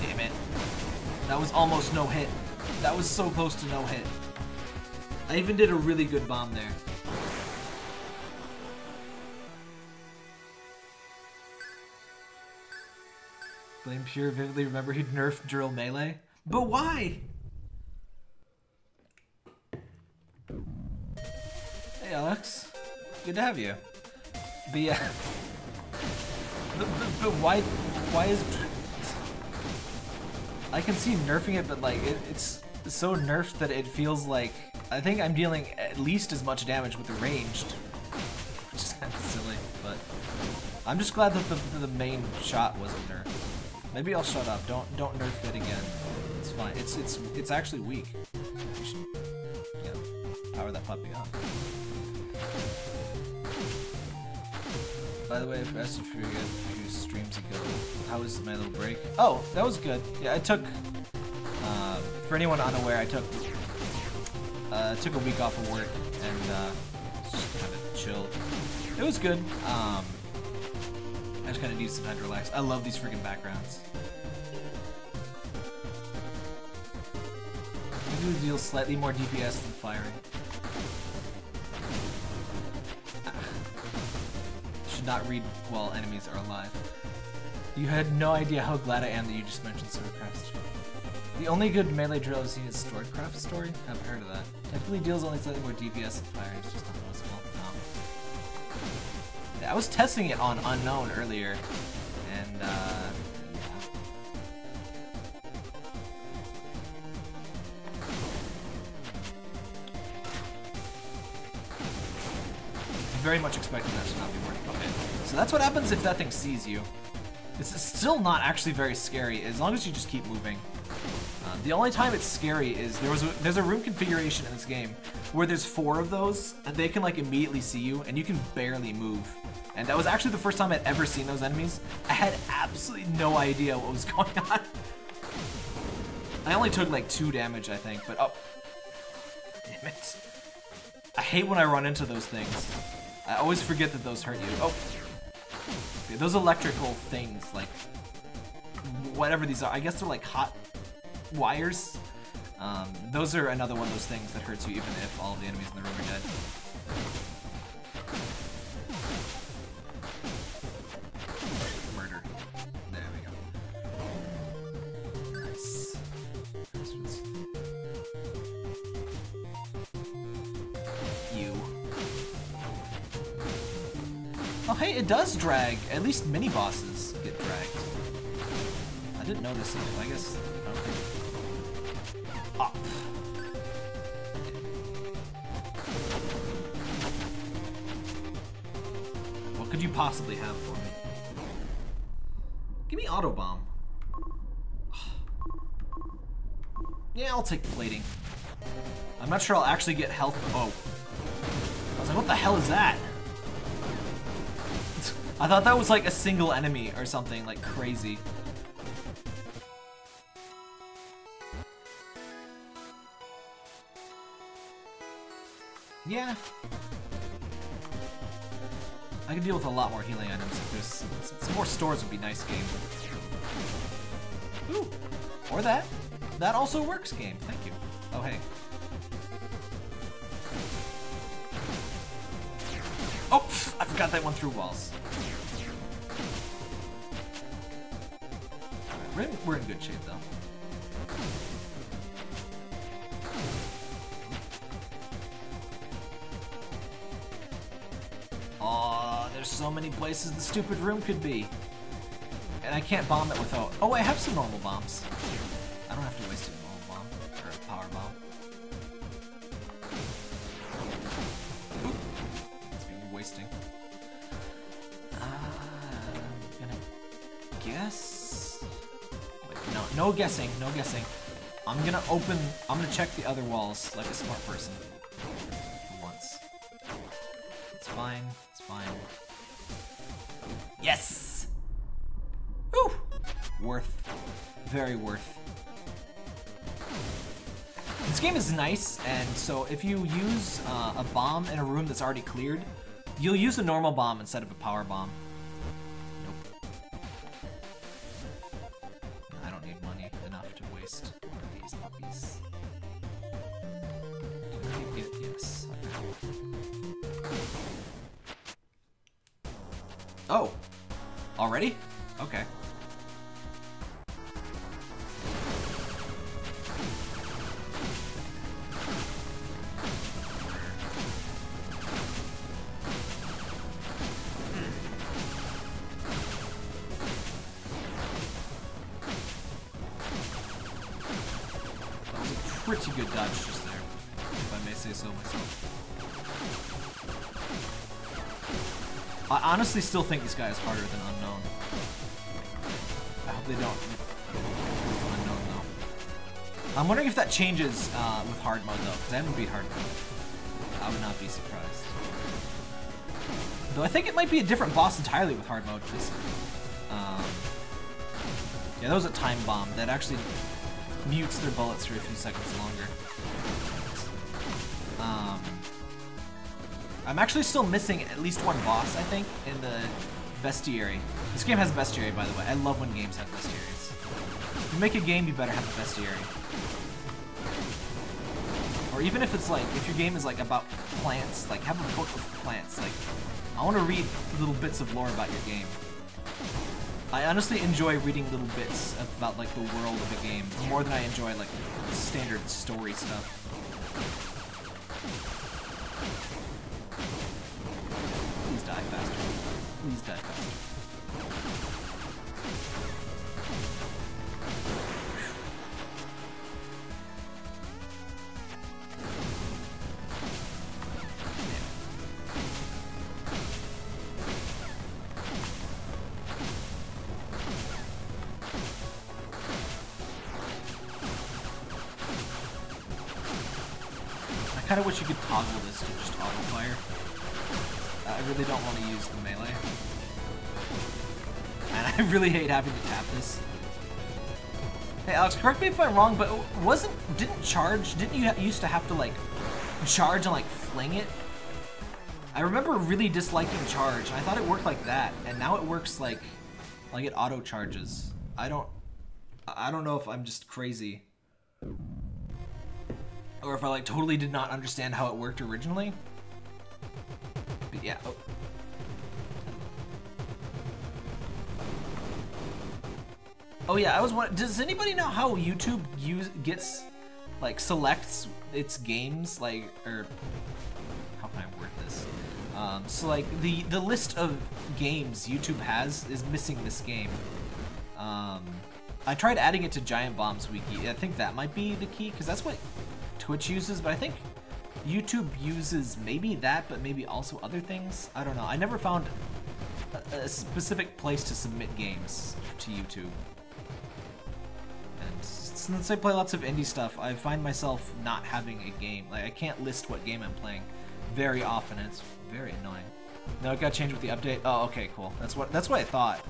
Damn it. That was almost no hit. That was so close to no hit. I even did a really good bomb there. Blame Pure vividly remember he nerfed drill melee. But why? Hey Alex. Good to have you. But yeah. But why is it... I can see nerfing it, but like it's so nerfed that it feels like I think I'm dealing at least as much damage with the ranged. Which is kind of silly, but I'm just glad that the main shot wasn't nerfed. Maybe I'll shut up. Don't nerf it again. It's fine. It's actually weak. You should, power that puppy up. By the way, I asked you a few streams ago. How was my little break? Oh, that was good. Yeah, I took. For anyone unaware, I took a week off of work and just kind of chilled. It was good. I just kind of need some time to relax. I love these freaking backgrounds. Maybe we deal slightly more DPS than firing. Should not read while enemies are alive. You had no idea how glad I am that you just mentioned Swordcraft Story. The only good melee drill I've seen is Swordcraft Story. Haven't heard of that. Technically deals only slightly more DPS than firing. It's just not noticeable. No. I was testing it on Unknown earlier, and very much expecting that to not be working. Okay, so that's what happens if that thing sees you. It's still not actually very scary as long as you just keep moving. The only time it's scary is there's a room configuration in this game where there's 4 of those and they can like immediately see you and you can barely move. And that was actually the first time I'd ever seen those enemies. I had absolutely no idea what was going on. I only took like 2 damage, I think, but oh. Damn it. I hate when I run into those things. I always forget that those hurt you. Oh. Okay, those electrical things, like, whatever these are, I guess they're like hot wires. Those are another one of those things that hurts you even if all of the enemies in the room are dead. Murder. There we go. Nice. You. Oh hey, it does drag. At least mini bosses get dragged. I didn't notice it. I guess. Okay. Up. What could you possibly have for me? Give me auto bomb. Yeah, I'll take the plating. I'm not sure I'll actually get health. Oh. I was like, what the hell is that? I thought that was like a single enemy or something, like crazy. Yeah. I could deal with a lot more healing items if there's some more stores would be nice, game. Ooh. Or that. That also works, game. Thank you. Oh, hey. Oh, I forgot that one through walls. We're in good shape, though. Aw, there's so many places the stupid room could be. And I can't bomb it without... Oh, I have some normal bombs. I don't have to waste a normal bomb. Or a power bomb. Oop. That's me wasting. I'm gonna guess... Wait, no guessing, no guessing. I'm gonna check the other walls like a smart person. For once. It's fine, it's fine. Yes! Woo! Worth. Very worth. This game is nice, and so if you use a bomb in a room that's already cleared, you'll use a normal bomb instead of a power bomb. Nope. I don't need money enough to waste one of these puppies. Yes. Oh. Already? Okay. Pretty good dodge just there, if I may say so myself. I honestly still think this guy is harder than Unknown. I hope they don't. Unknown though. I'm wondering if that changes with hard mode though, because I haven't beat hard mode. I would not be surprised. Though I think it might be a different boss entirely with hard mode, because yeah, that was a time bomb that actually mutes their bullets for a few seconds longer. I'm actually still missing at least one boss, I think, in the bestiary. This game has a bestiary, by the way. I love when games have bestiaries. If you make a game, you better have a bestiary. Or even if it's like, if your game is like about plants, like have a book of plants. Like, I want to read little bits of lore about your game. I honestly enjoy reading little bits about like the world of a game more than I enjoy like standard story stuff. Please die faster. Please die faster. I kind of wish you could toggle this to just auto fire. I really don't want to use the melee. And I really hate having to tap this. Hey Alex, correct me if I'm wrong, but didn't you used to have to like charge and like fling it? I remember really disliking charge, and I thought it worked like that, and now it works like it auto charges. I don't know if I'm just crazy. Or if I like totally did not understand how it worked originally. But yeah. Oh. Oh yeah, I was wondering, does anybody know how YouTube selects its games, like, or how can I word this? So like the list of games YouTube has is missing this game. I tried adding it to Giant Bomb's wiki. I think that might be the key, because that's what Twitch uses, but I think YouTube uses maybe that, but maybe also other things. I don't know. I never found a specific place to submit games to YouTube. And since I play lots of indie stuff, I find myself not having a game. Like, I can't list what game I'm playing very often, and it's very annoying. No, it got changed with the update. Oh, okay, cool. That's what I thought.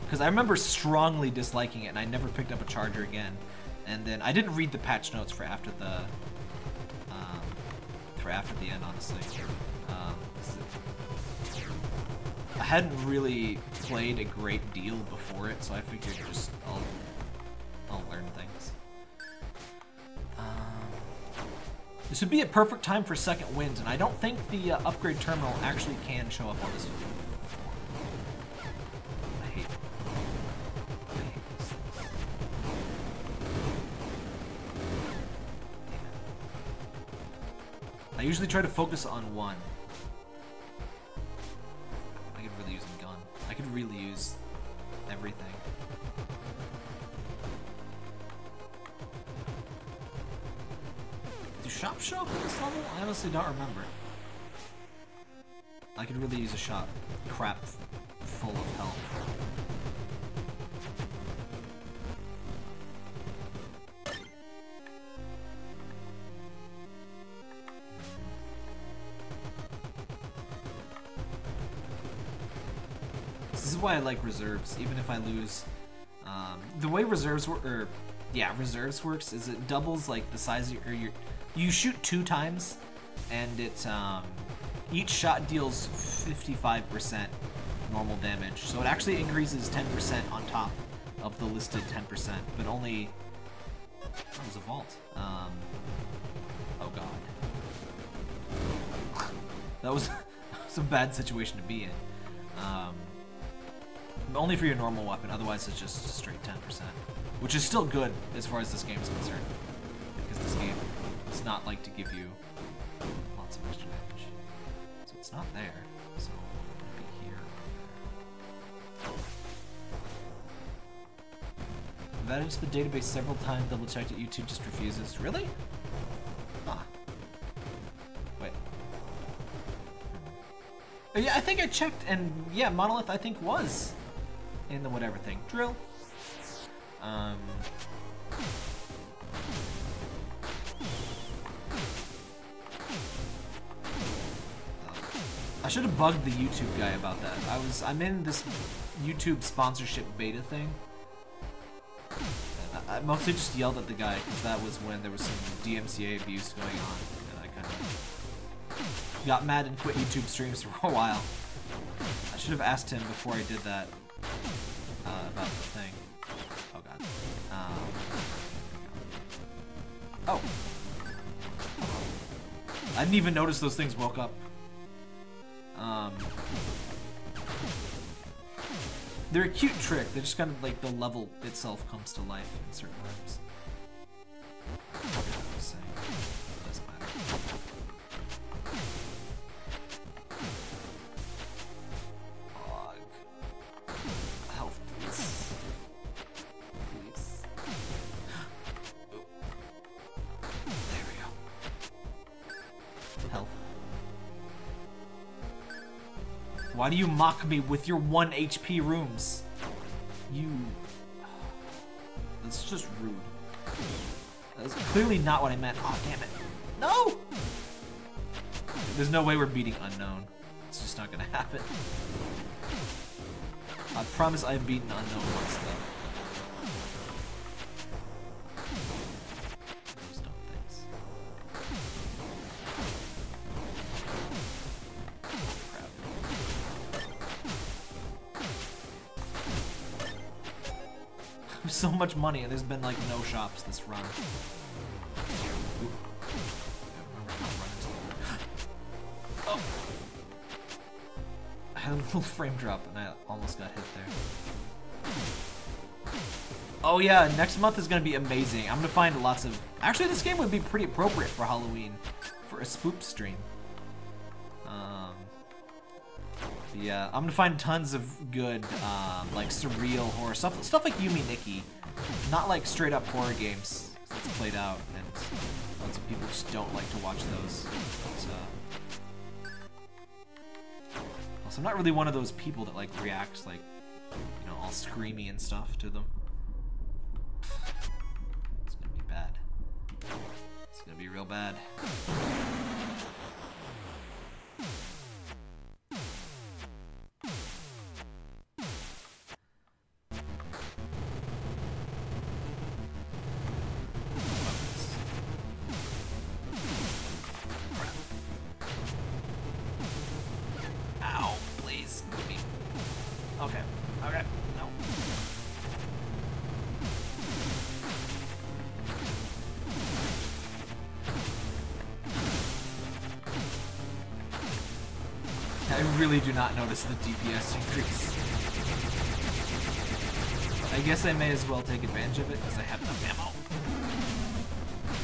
Because I remember strongly disliking it, and I never picked up a charger again. And then I didn't read the patch notes for after the end, honestly. I hadn't really played a great deal before it, so I figured just I'll learn things. This would be a perfect time for second winds, and I don't think the upgrade terminal actually can show up on this video. I hate this. I usually try to focus on one. I could really use a gun. I could really use everything. Do shops show up at this level? I honestly don't remember. I could really use a shop crap full of health. This is why I like reserves, even if I lose. The way reserves work, reserves works is it doubles like the size of your. You shoot 2 times, and it each shot deals 55% normal damage. So it actually increases 10% on top of the listed 10%, but only. That was a vault. Oh god. That was a bad situation to be in. Only for your normal weapon, otherwise it's just straight 10%. Which is still good as far as this game is concerned. Because this game does not like to give you lots of extra damage. So it's not there, so it'll be here. I've added to the database several times, double checked it, YouTube just refuses. Really? Ah. Wait. Yeah, I think I checked, and yeah, Monolith I think was in the whatever thing. Drill. I should have bugged the YouTube guy about that. I'm in this YouTube sponsorship beta thing. I mostly just yelled at the guy because that was when there was some DMCA abuse going on, and I kind of got mad and quit YouTube streams for a while. I should have asked him before I did that about the thing. Oh god. Oh. I didn't even notice those things woke up. They're a cute trick. They're just kind of like the level itself comes to life in certain rooms. Doesn't matter. Health, please. Please. There we go. Health. Why do you mock me with your 1 HP rooms? That's just rude. That's clearly not what I meant. Oh, damn it. No! There's no way we're beating Unknown. It's just not gonna happen. I promise I've beaten Unknown once, though. Those dumb things. So much money, and there's been like no shops this run. Oh. I had a little frame drop and I almost got hit there. Oh yeah, next month is gonna be amazing. I'm gonna find lots of. Actually, this game would be pretty appropriate for Halloween, for a spook stream. Yeah, I'm gonna find tons of good, like surreal horror stuff like Yumi Nikki, not like straight up horror games that's played out, and lots of people just don't like to watch those. But, also, I'm not really one of those people that like reacts like, you know, all screamy and stuff to them. It's gonna be bad. It's gonna be real bad. I really do not notice the DPS increase. I guess I may as well take advantage of it because I have enough ammo.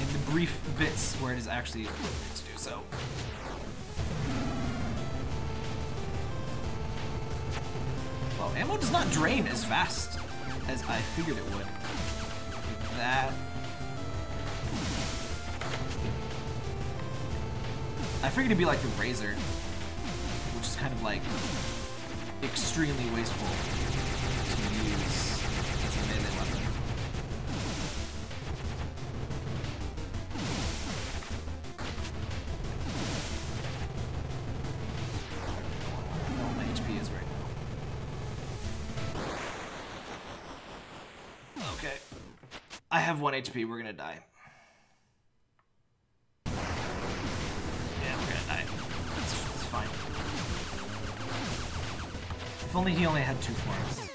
In the brief bits where it is actually appropriate to do so. Well, ammo does not drain as fast as I figured it would. Like that. I figured it'd be like the Razor, which is kind of like extremely wasteful to use as a melee weapon. No, my HP is right now. Okay. I have 1 HP, we're gonna die. If only he only had 2 forms.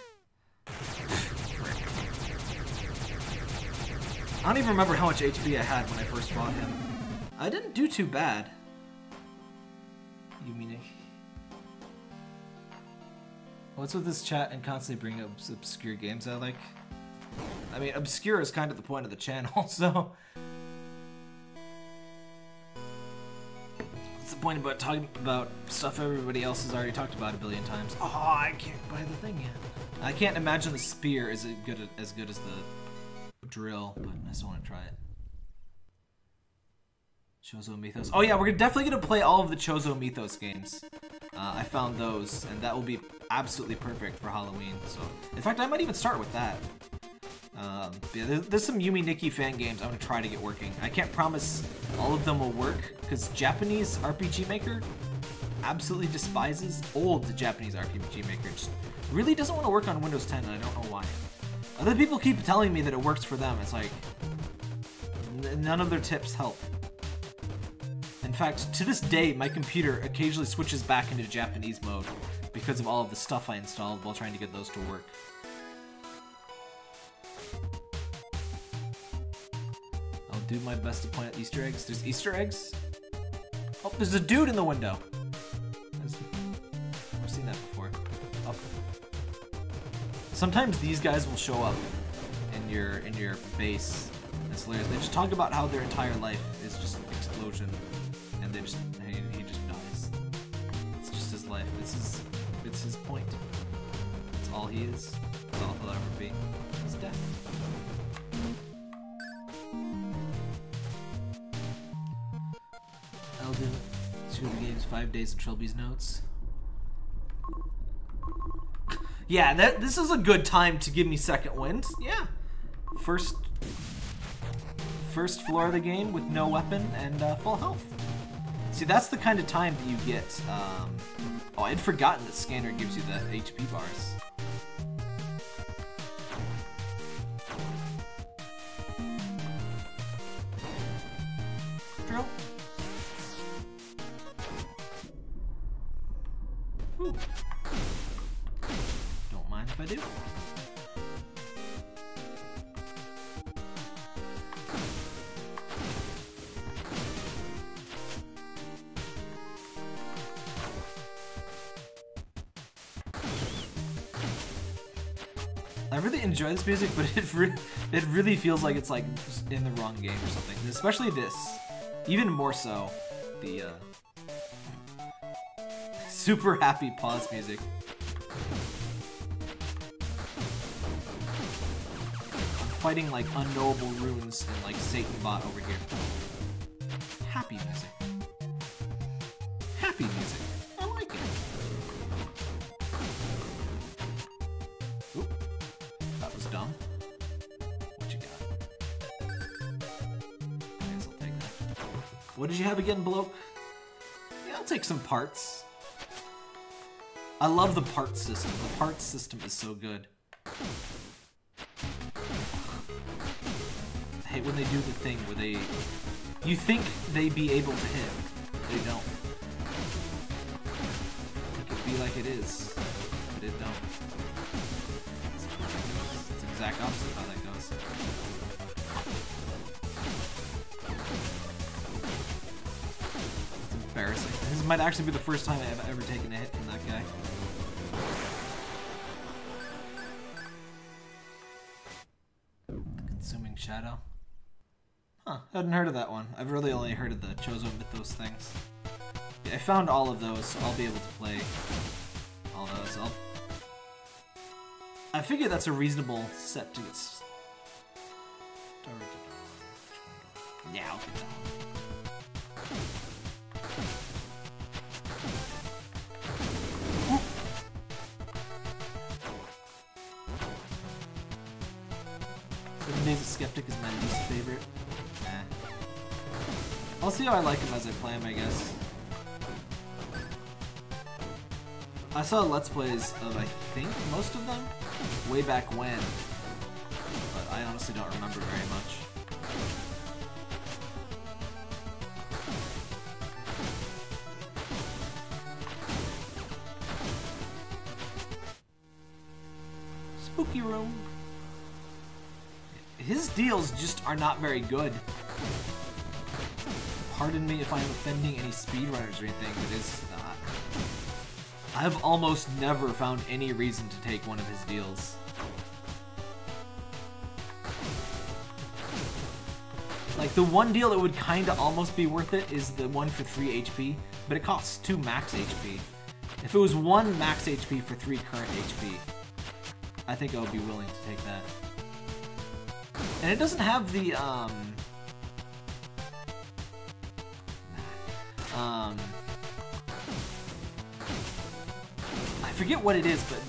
I don't even remember how much HP I had when I first fought him. I didn't do too bad. You mean it? What's with this chat and constantly bringing up obscure games I like? I mean, obscure is kind of the point of the channel, so... What's the point about talking about stuff everybody else has already talked about a billion times? Oh, I can't buy the thing yet. I can't imagine the spear is as good as the drill, but I still want to try it. Chozo Mythos. Oh yeah, we're definitely going to play all of the Chozo Mythos games. I found those, and that will be absolutely perfect for Halloween. So, in fact, I might even start with that. Yeah, there's some Yumi Nikki fan games I'm going to try to get working. I can't promise all of them will work, because Japanese RPG Maker absolutely despises old Japanese RPG Maker. Just really doesn't want to work on Windows 10, and I don't know why. Other people keep telling me that it works for them. It's like, none of their tips help. In fact, to this day, my computer occasionally switches back into Japanese mode because of all of the stuff I installed while trying to get those to work. I'll do my best to point at Easter eggs. There's Easter eggs? Oh, there's a dude in the window. I've seen that before. Oh. Sometimes these guys will show up in your base. It's hilarious. They just talk about how their entire life is just an explosion, and he just dies. It's just his life. It's his point. It's all he is. It's all he'll ever be. He's dead. Elden, 2 of the games, 5 days of Trilby's notes. Yeah, this is a good time to give me second wind. Yeah. First floor of the game with no weapon and full health. See, that's the kind of time that you get. Oh, I'd forgotten that Scanner gives you the HP bars. Drill. Ooh. Don't mind if I do. I really enjoy this music, but it really feels like it's like just in the wrong game or something. Especially this, even more so, the super happy pause music. I'm fighting like unknowable runes and like Satan bot over here. Happy music. Happy music. I like it. Oop. That was dumb. What you got? I guess I'll take that. What did you have again, Bloke? Yeah, I'll take some parts. I love the parts system. The parts system is so good. I hate when they do the thing where you think they'd be able to hit. They don't. It could be like it is, but it don't. It's the exact opposite of how that goes. It's Embarrassing. This might actually be the first time I've ever taken a hit from that guy. Consuming Shadow. Huh, I hadn't heard of that one. I've really only heard of the Chozo Mythos things. Yeah, I found all of those, so I'll be able to play all those. I figure that's a reasonable set to get started. Yeah, I'll get that one. Days of Skeptic is my least favorite. I'll see how I like him as I play him, I guess. I saw Let's Plays of, I think, most of them way back when, but I honestly don't remember very much. Spooky Room. His deals just are not very good. Pardon me if I'm offending any speedrunners or anything, but it's not. I've almost never found any reason to take one of his deals. Like, the one deal that would kinda almost be worth it is the one for 3 HP, but it costs 2 max HP. If it was 1 max HP for 3 current HP, I think I would be willing to take that. And it doesn't have the, I forget what it is, but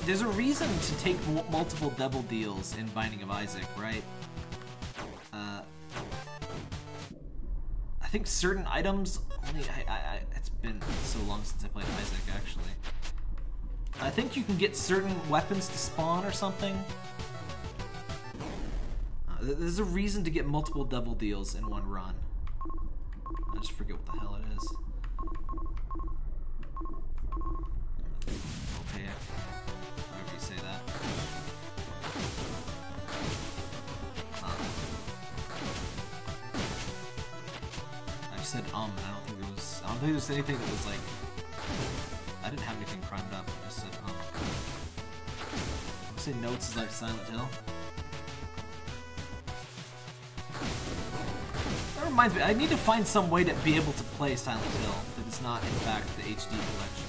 there's a reason to take multiple devil deals in Binding of Isaac, right? I think certain items only, it's been so long since I played Isaac, actually. I think you can get certain weapons to spawn or something. There's a reason to get multiple devil deals in one run. I just forget what the hell it is. Okay, however you say that. I just said and I don't think there was anything that was like, I didn't have anything primed up, I just said I would say notes is like Silent Hill. That reminds me, I need to find some way to be able to play Silent Hill that is not, in fact, the HD collection.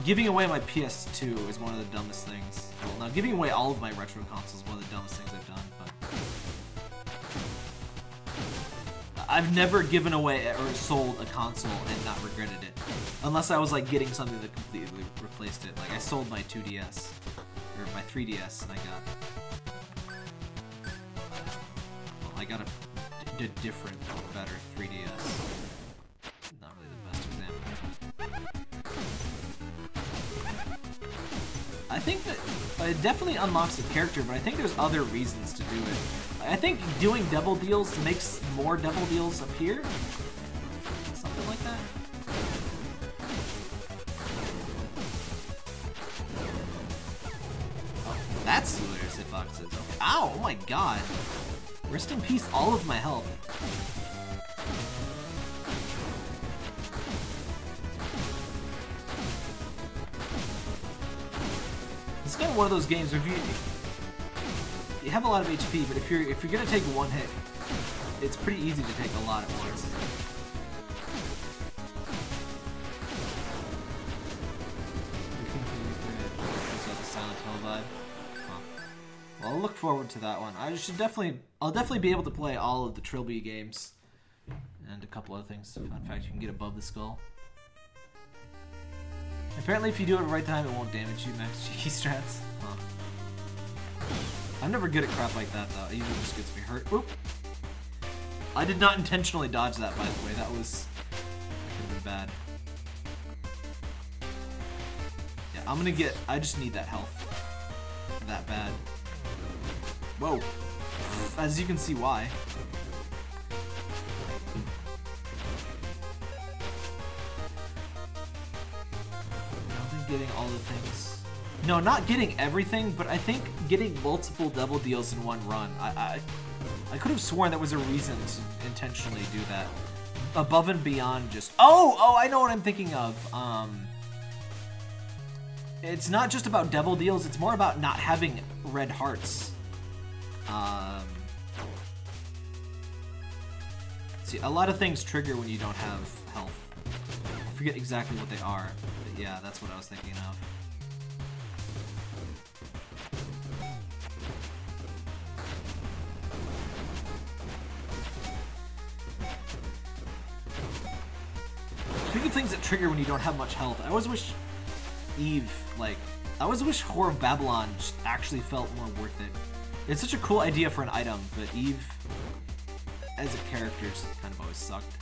Giving away my PS2 is one of the dumbest things. Well, now giving away all of my retro consoles is one of the dumbest things I've done, but I've never given away or sold a console and not regretted it. Unless I was like getting something that completely replaced it. Like I sold my 2DS, or my 3DS, and I got a different, better 3DS. Not really the best example. I think that it definitely unlocks the character, but I think there's other reasons to do it. I think doing devil deals makes more devil deals appear. Something like that. Oh, that's who their hitbox is. Okay. Ow! Oh my god. Rest in peace, all of my health. It's kind of one of those games where if you have a lot of HP, but if you're gonna take one hit, it's pretty easy to take a lot at once. Silent Hill vibe. Huh. Well, I'll look forward to that one. I'll definitely be able to play all of the Trilby games and a couple other things. Fun fact, you can get above the skull. Apparently, if you do it at the right time, it won't damage you. Max cheeky strats. Huh. I'm never good at crap like that, though. It usually just gets me hurt. Oop. I did not intentionally dodge that, by the way. That could have been bad. Yeah, I just need that health. That bad. Whoa. As you can see why. Getting all the things. No, not getting everything, but I think getting multiple devil deals in one run. I I could have sworn that was a reason to intentionally do that. Above and beyond just... Oh, I know what I'm thinking of. It's not just about devil deals, it's more about not having red hearts. See, a lot of things trigger when you don't have health. I forget exactly what they are, but yeah, that's what I was thinking of. Speaking of things that trigger when you don't have much health, I always wish Eve, like, I always wish Whore of Babylon actually felt more worth it. It's such a cool idea for an item, but Eve, as a character, just kind of always sucked.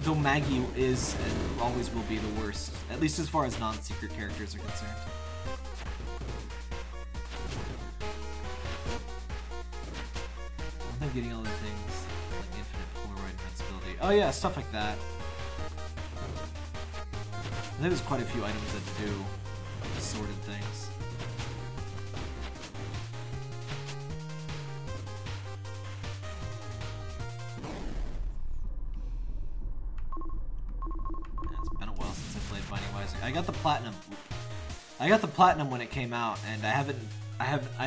Though Maggie is, and always will be, the worst, at least as far as non-secret characters are concerned. I'm getting all the things, like infinite Polaroid invincibility. Oh yeah, stuff like that. I think there's quite a few items that do assorted things. Yeah, it's been a while since I played Binding Wise. I got the platinum. I got the platinum when it came out, and I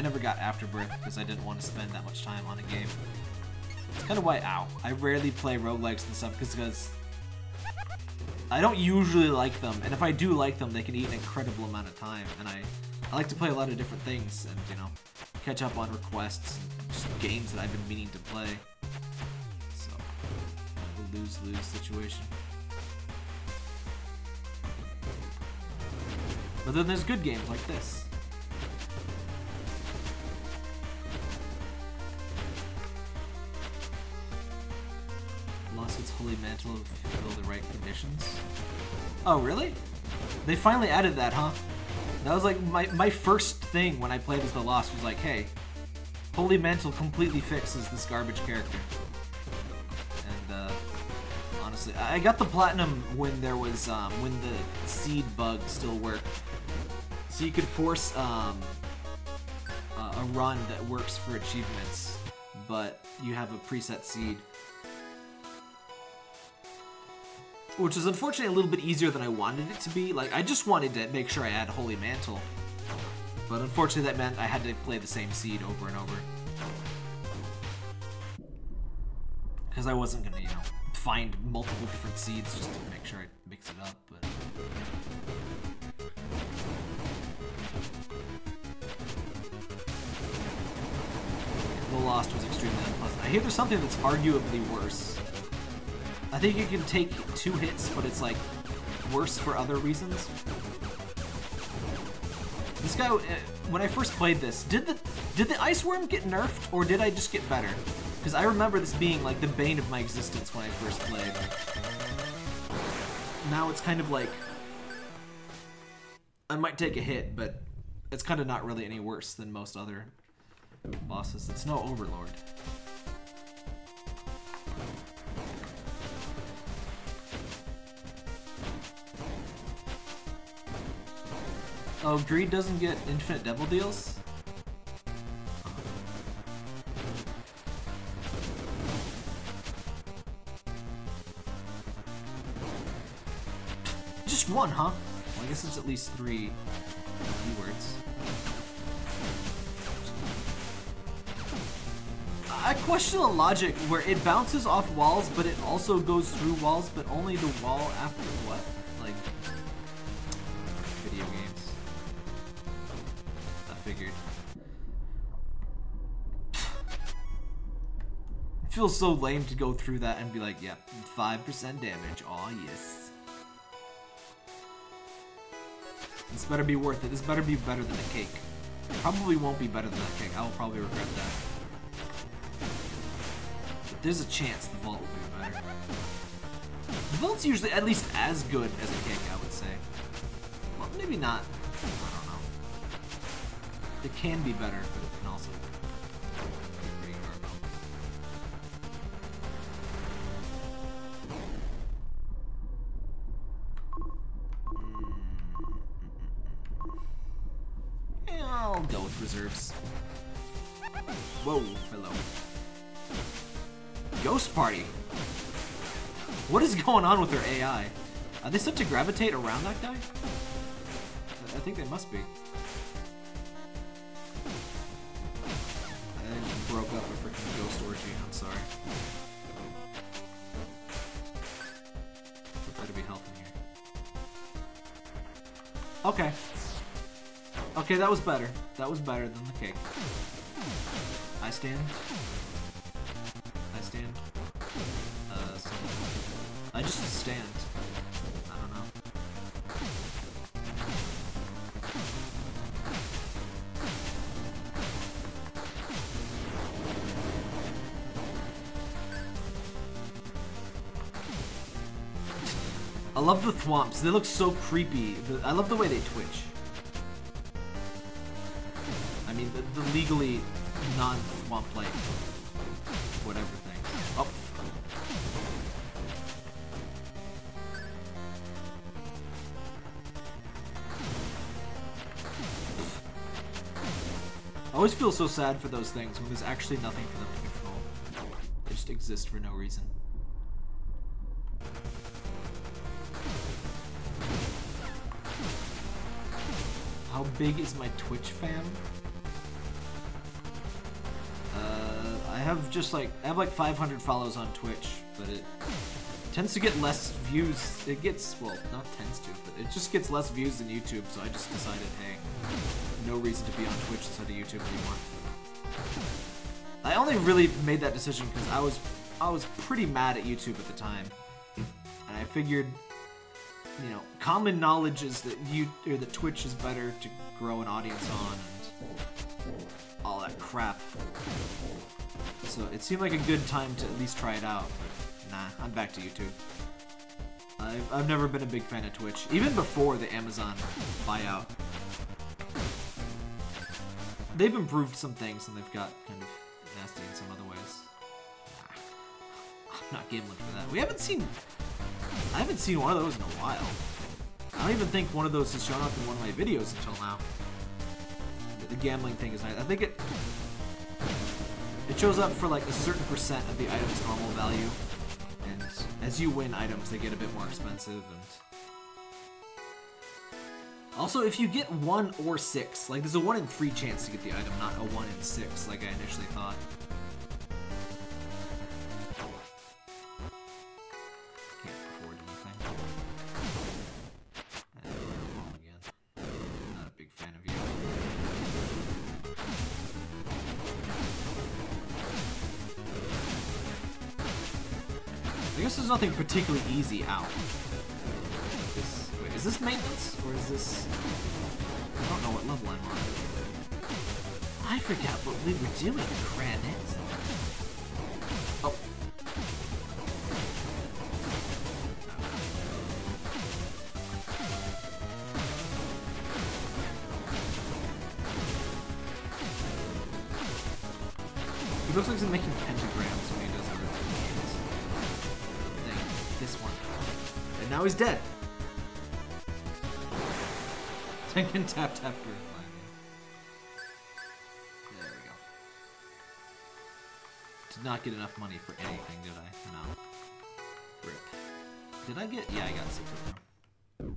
never got Afterbirth because I didn't want to spend that much time on a game. It's kind of why, I rarely play roguelikes and stuff because I don't usually like them, and if I do like them, they can eat an incredible amount of time, and I like to play a lot of different things, and, you know, catch up on requests and just games that I've been meaning to play. So, kind of a lose-lose situation. But then there's good games like this. Lost its holy mantle to fulfill the right conditions. Oh, really? They finally added that, huh? That was like my first thing when I played as the Lost was like, hey, holy mantle completely fixes this garbage character. And honestly, I got the platinum when there was when the seed bug still worked, so you could force a run that works for achievements, but you have a preset seed. Which is unfortunately a little bit easier than I wanted it to be. Like, I just wanted to make sure I had Holy Mantle. But unfortunately that meant I had to play the same seed over and over. Because I wasn't gonna, you know, find multiple different seeds just to make sure I mix it up, but... The Lost was extremely unpleasant. I hear there's something that's arguably worse. I think you can take 2 hits, but it's like worse for other reasons. This guy, when I first played this, did the ice worm get nerfed, or did I just get better? Because I remember this being like the bane of my existence when I first played. Now it's kind of like I might take a hit, but it's kind of not really any worse than most other bosses. It's no Overlord. Oh, Greed doesn't get infinite devil deals? Just one, huh? Well, I guess it's at least 3 keywords. I question the logic where it bounces off walls, but it also goes through walls, but only the wall after what? Like, video games. I figured. It feels so lame to go through that and be like, yeah, 5% damage, aw yes. This better be worth it. This better be better than a cake. It probably won't be better than that cake. I will probably regret that. But there's a chance the vault will be better. The vault's usually at least as good as a cake, I would say. Well, maybe not. I don't know. It can be better, but it can also be pretty garbo. Yeah, I'll go with reserves. Whoa, hello. Ghost Party. What is going on with their AI? Are they set to gravitate around that guy? I think they must be. I broke up a freaking ghost orgy, I'm sorry. There better be health in here. Okay. Okay, that was better. That was better than the cake. I stand. I stand. I just stand. I don't know. I love the thwomps. They look so creepy. I love the way they twitch. I mean, the legally non-thwomp-like whatever thing. Oh. I always feel so sad for those things when there's actually nothing for them to control. They just exist for no reason. How big is my Twitch fam? I have like 500 follows on Twitch, but it tends to get less views. It gets, well, not tends to, but it just gets less views than YouTube, so I just decided, hey, no reason to be on Twitch instead of YouTube anymore. I only really made that decision because I was pretty mad at YouTube at the time, and I figured, you know, common knowledge is that that Twitch is better to grow an audience on and all that crap. So it seemed like a good time to at least try it out. But nah, I'm back to YouTube. I've never been a big fan of Twitch, even before the Amazon buyout. They've improved some things and they've got kind of nasty in some other ways. I'm not gambling for that. I haven't seen one of those in a while. I don't even think one of those has shown up in one of my videos until now. The gambling thing is nice. I think it shows up for like a certain percent of the item's normal value, and as you win items, they get a bit more expensive. And also, if you get 1 or 6, like there's a 1 in 3 chance to get the item, not a 1 in 6, like I initially thought. I guess there's nothing particularly easy out. Wait, is this maintenance? Or is this... I don't know what level I'm on. I forgot what we were doing, Cranbrook. Oh. He looks like he's making pentagrams when he does the thing. This one. And now he's dead. I can tap to remind me. There we go. Did not get enough money for anything, did I? No. Rip. Did I get? Yeah, I got secret room.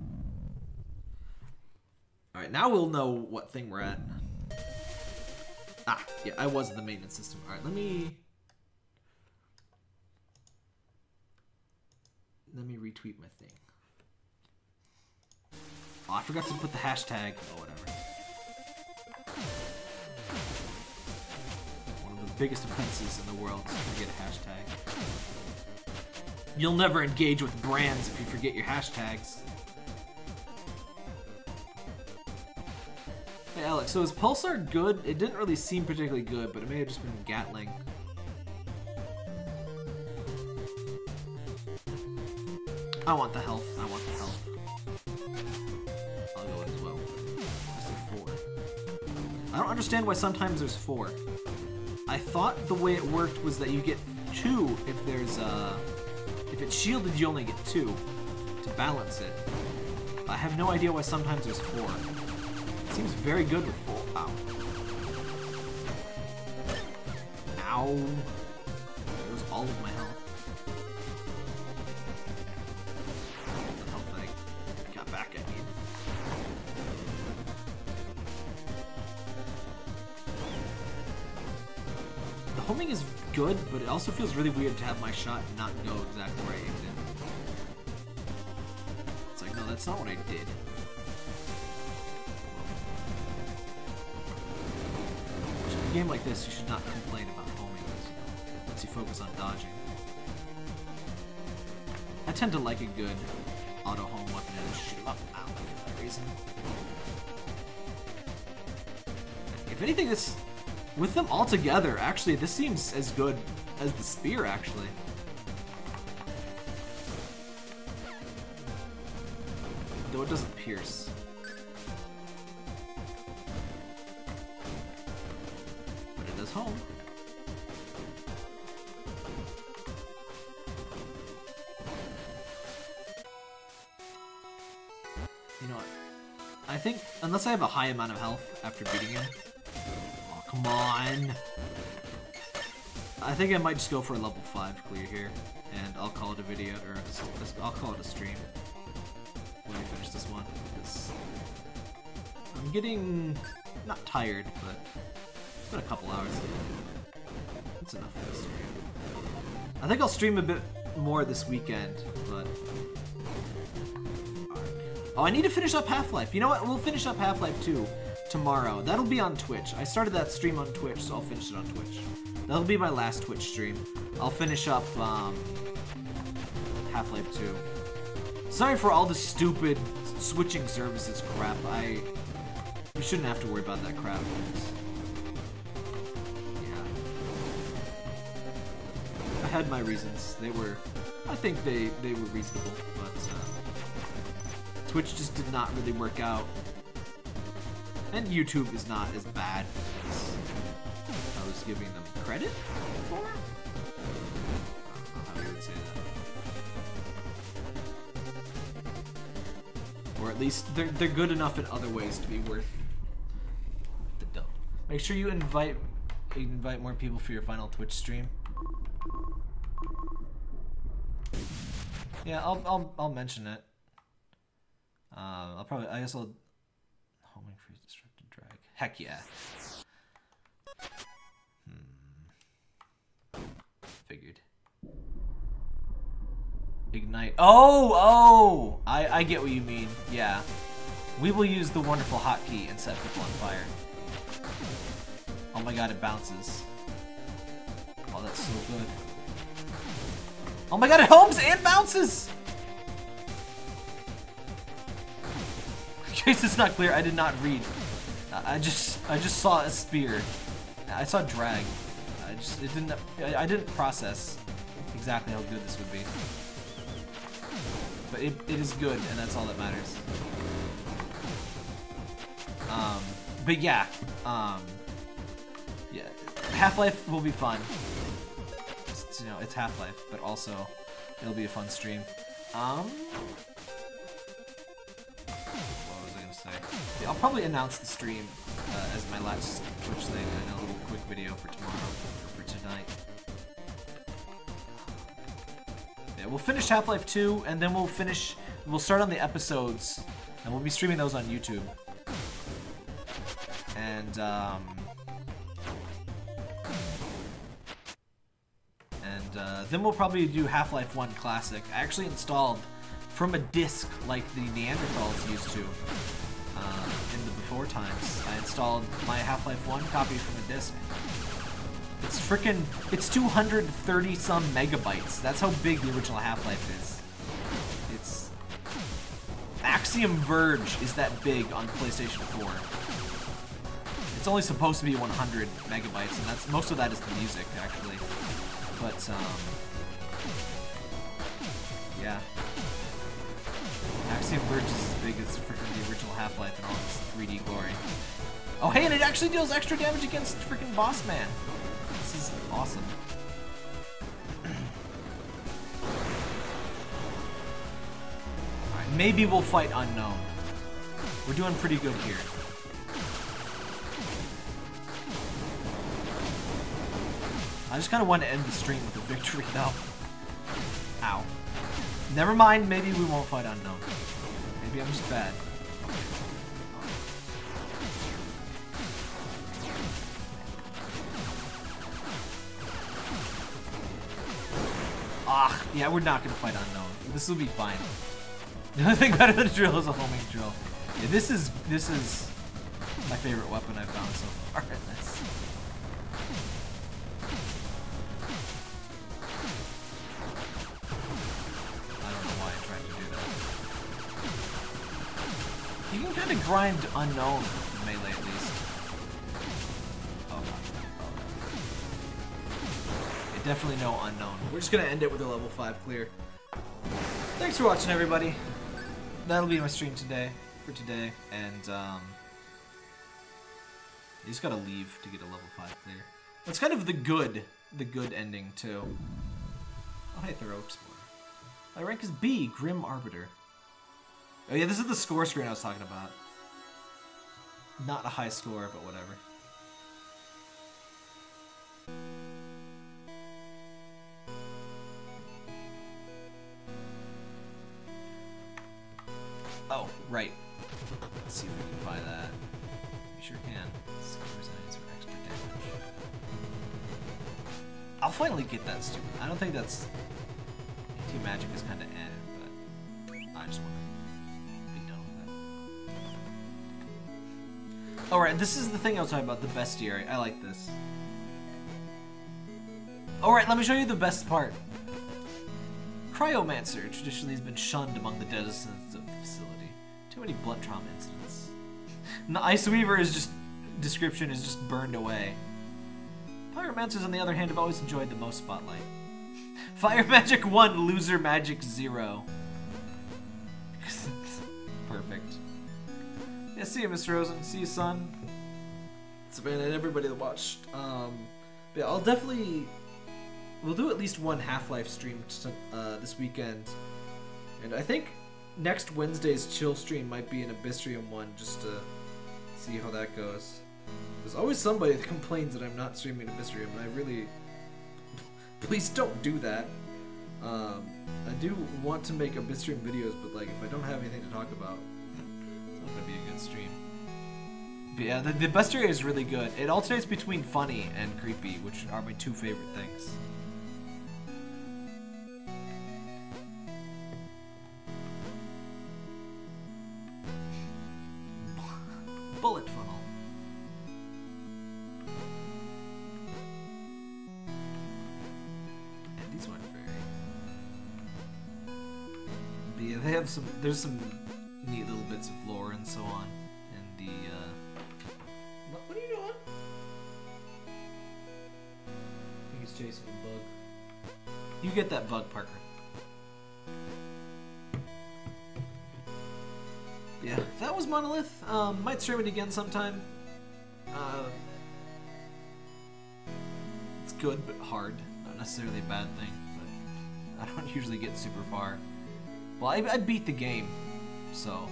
Alright, now we'll know what thing we're at. Ah, yeah, I was in the maintenance system. Alright, let me retweet my thing. Oh, I forgot to put the hashtag. Oh, whatever. One of the biggest offenses in the world is to forget a hashtag. You'll never engage with brands if you forget your hashtags. Hey Alex, so is Pulsar good? It didn't really seem particularly good, but it may have just been Gatling. I want the health. I want the health. I'll go as well. Is there 4? I don't understand why sometimes there's 4. I thought the way it worked was that you get 2 if there's if it's shielded, you only get 2 to balance it. I have no idea why sometimes there's 4. Seems very good with 4. Ow. Ow. There was all of my health. The health that I got back, I mean. The homing is good, but it also feels really weird to have my shot not go exactly where I aimed it. It's like, no, that's not what I did. In a game like this, you should not complain about homing once you focus on dodging. I tend to like a good auto-home weapon and shoot him up and out for that reason. If anything, this... with them all together, actually, this seems as good as the spear, actually. Though it doesn't pierce. But it does home. You know what? I think, unless I have a high amount of health after beating him, come on! I think I might just go for a level 5 clear here, and I'll call it a video, or I'll call it a stream when we finish this one, because I'm getting, not tired, but it's been a couple hours. That's enough for this stream. I think I'll stream a bit more this weekend, but... Oh, I need to finish up Half-Life. You know what? We'll finish up Half-Life 2. Tomorrow. That'll be on Twitch. I started that stream on Twitch, so I'll finish it on Twitch. That'll be my last Twitch stream. I'll finish up Half-Life 2. Sorry for all the stupid switching services crap. We shouldn't have to worry about that crap. Yeah. I had my reasons. I think they were reasonable, but Twitch just did not really work out. And YouTube is not as bad as I was giving them credit for? I don't know how you would say that. Or at least they're good enough in other ways to be worth the dough. Make sure you invite more people for your final Twitch stream. Yeah, I'll mention it. I guess I'll homing freeze disrupted drag. Heck yeah. Figured. Ignite. Oh! I get what you mean. Yeah. We will use the wonderful hotkey and set people on fire. Oh my god, it bounces. Oh, that's so good. Oh my god, it homes and bounces! In case it's not clear, I did not read. I just saw a spear. I saw drag. I didn't process exactly how good this would be. But it is good, and that's all that matters. But yeah, yeah, Half-Life will be fun. You know, it's Half-Life, but also it'll be a fun stream. What was I gonna say? Yeah, I'll probably announce the stream as my last Twitch thing and a little quick video for tomorrow, or for tonight. Yeah, we'll finish Half-Life 2, and then we'll start on the episodes, and we'll be streaming those on YouTube. And then we'll probably do Half-Life 1 Classic. I actually installed from a disc like the Neanderthals used to in the before times. I installed my Half-Life 1 copy from a disc. It's 230 some megabytes. That's how big the original Half-Life is. It's Axiom Verge is that big on PlayStation 4. It's only supposed to be 100 megabytes, and that's most of that is the music actually. But yeah, Axiom Verge is as big as freaking the original Half-Life and all its 3D glory. Oh hey, and it actually deals extra damage against freaking Boss Man. This is awesome. Alright, maybe we'll fight Unknown. We're doing pretty good here. I just kind of want to end the stream with a victory, though. Ow. Never mind, maybe we won't fight unknown. Maybe I'm just bad. Ah, yeah, we're not gonna fight unknown. This will be fine. The only thing better than a drill is a homing drill. Yeah, this is my favorite weapon I've found so far in this. I don't know why I tried to do that. You can kind of grind unknown in melee at least. Oh god. Yeah, definitely no unknown. We're just gonna end it with a level 5 clear. Thanks for watching, everybody. That'll be my stream for today, and you just gotta leave to get a level 5 clear. That's kind of the good ending too. Oh hey, Thorough Explorer. My rank is B, Grim Arbiter. Oh yeah, this is the score screen I was talking about. Not a high score, but whatever. Oh, right. Let's see if we can buy that. We sure can. Skillers enemies for extra damage. I'll finally get that stupid. I don't think that's... Anti-magic is kind of but I just want to be done with it. Alright, this is the thing I was talking about, the bestiary. I like this. Alright, let me show you the best part. Cryomancer traditionally has been shunned among the denizens of the facility. Too many blunt trauma incidents. And the Ice Weaver is just description is just burned away. Pyromancers, on the other hand, have always enjoyed the most spotlight. Fire Magic 1, Loser Magic 0. Perfect. Yeah, see you, Mr. Rosen. See you, son. Savannah and everybody that watched. Yeah, I'll definitely... We'll do at least one Half-Life stream this weekend. And I think next Wednesday's chill stream might be an Abyssrium one, just to see how that goes. There's always somebody that complains that I'm not streaming Abyssrium, and I really... Please don't do that. I do want to make Abyssrium videos, but like, if I don't have anything to talk about, it's not gonna be a good stream. But yeah, the Bestiary is really good. It alternates between funny and creepy, which are my two favorite things. Bullet funnel. And these weren't very. But yeah, they have some. There's some neat little bits of lore and so on. And the. What are you doing? I think he's chasing a bug. You get that bug, Parker. Yeah, that was Monolith. Might stream it again sometime. It's good, but hard. Not necessarily a bad thing, but I don't usually get super far. Well, I beat the game, so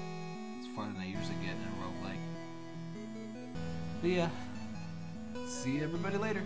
it's farther than I usually get in a roguelike. But yeah, see everybody later.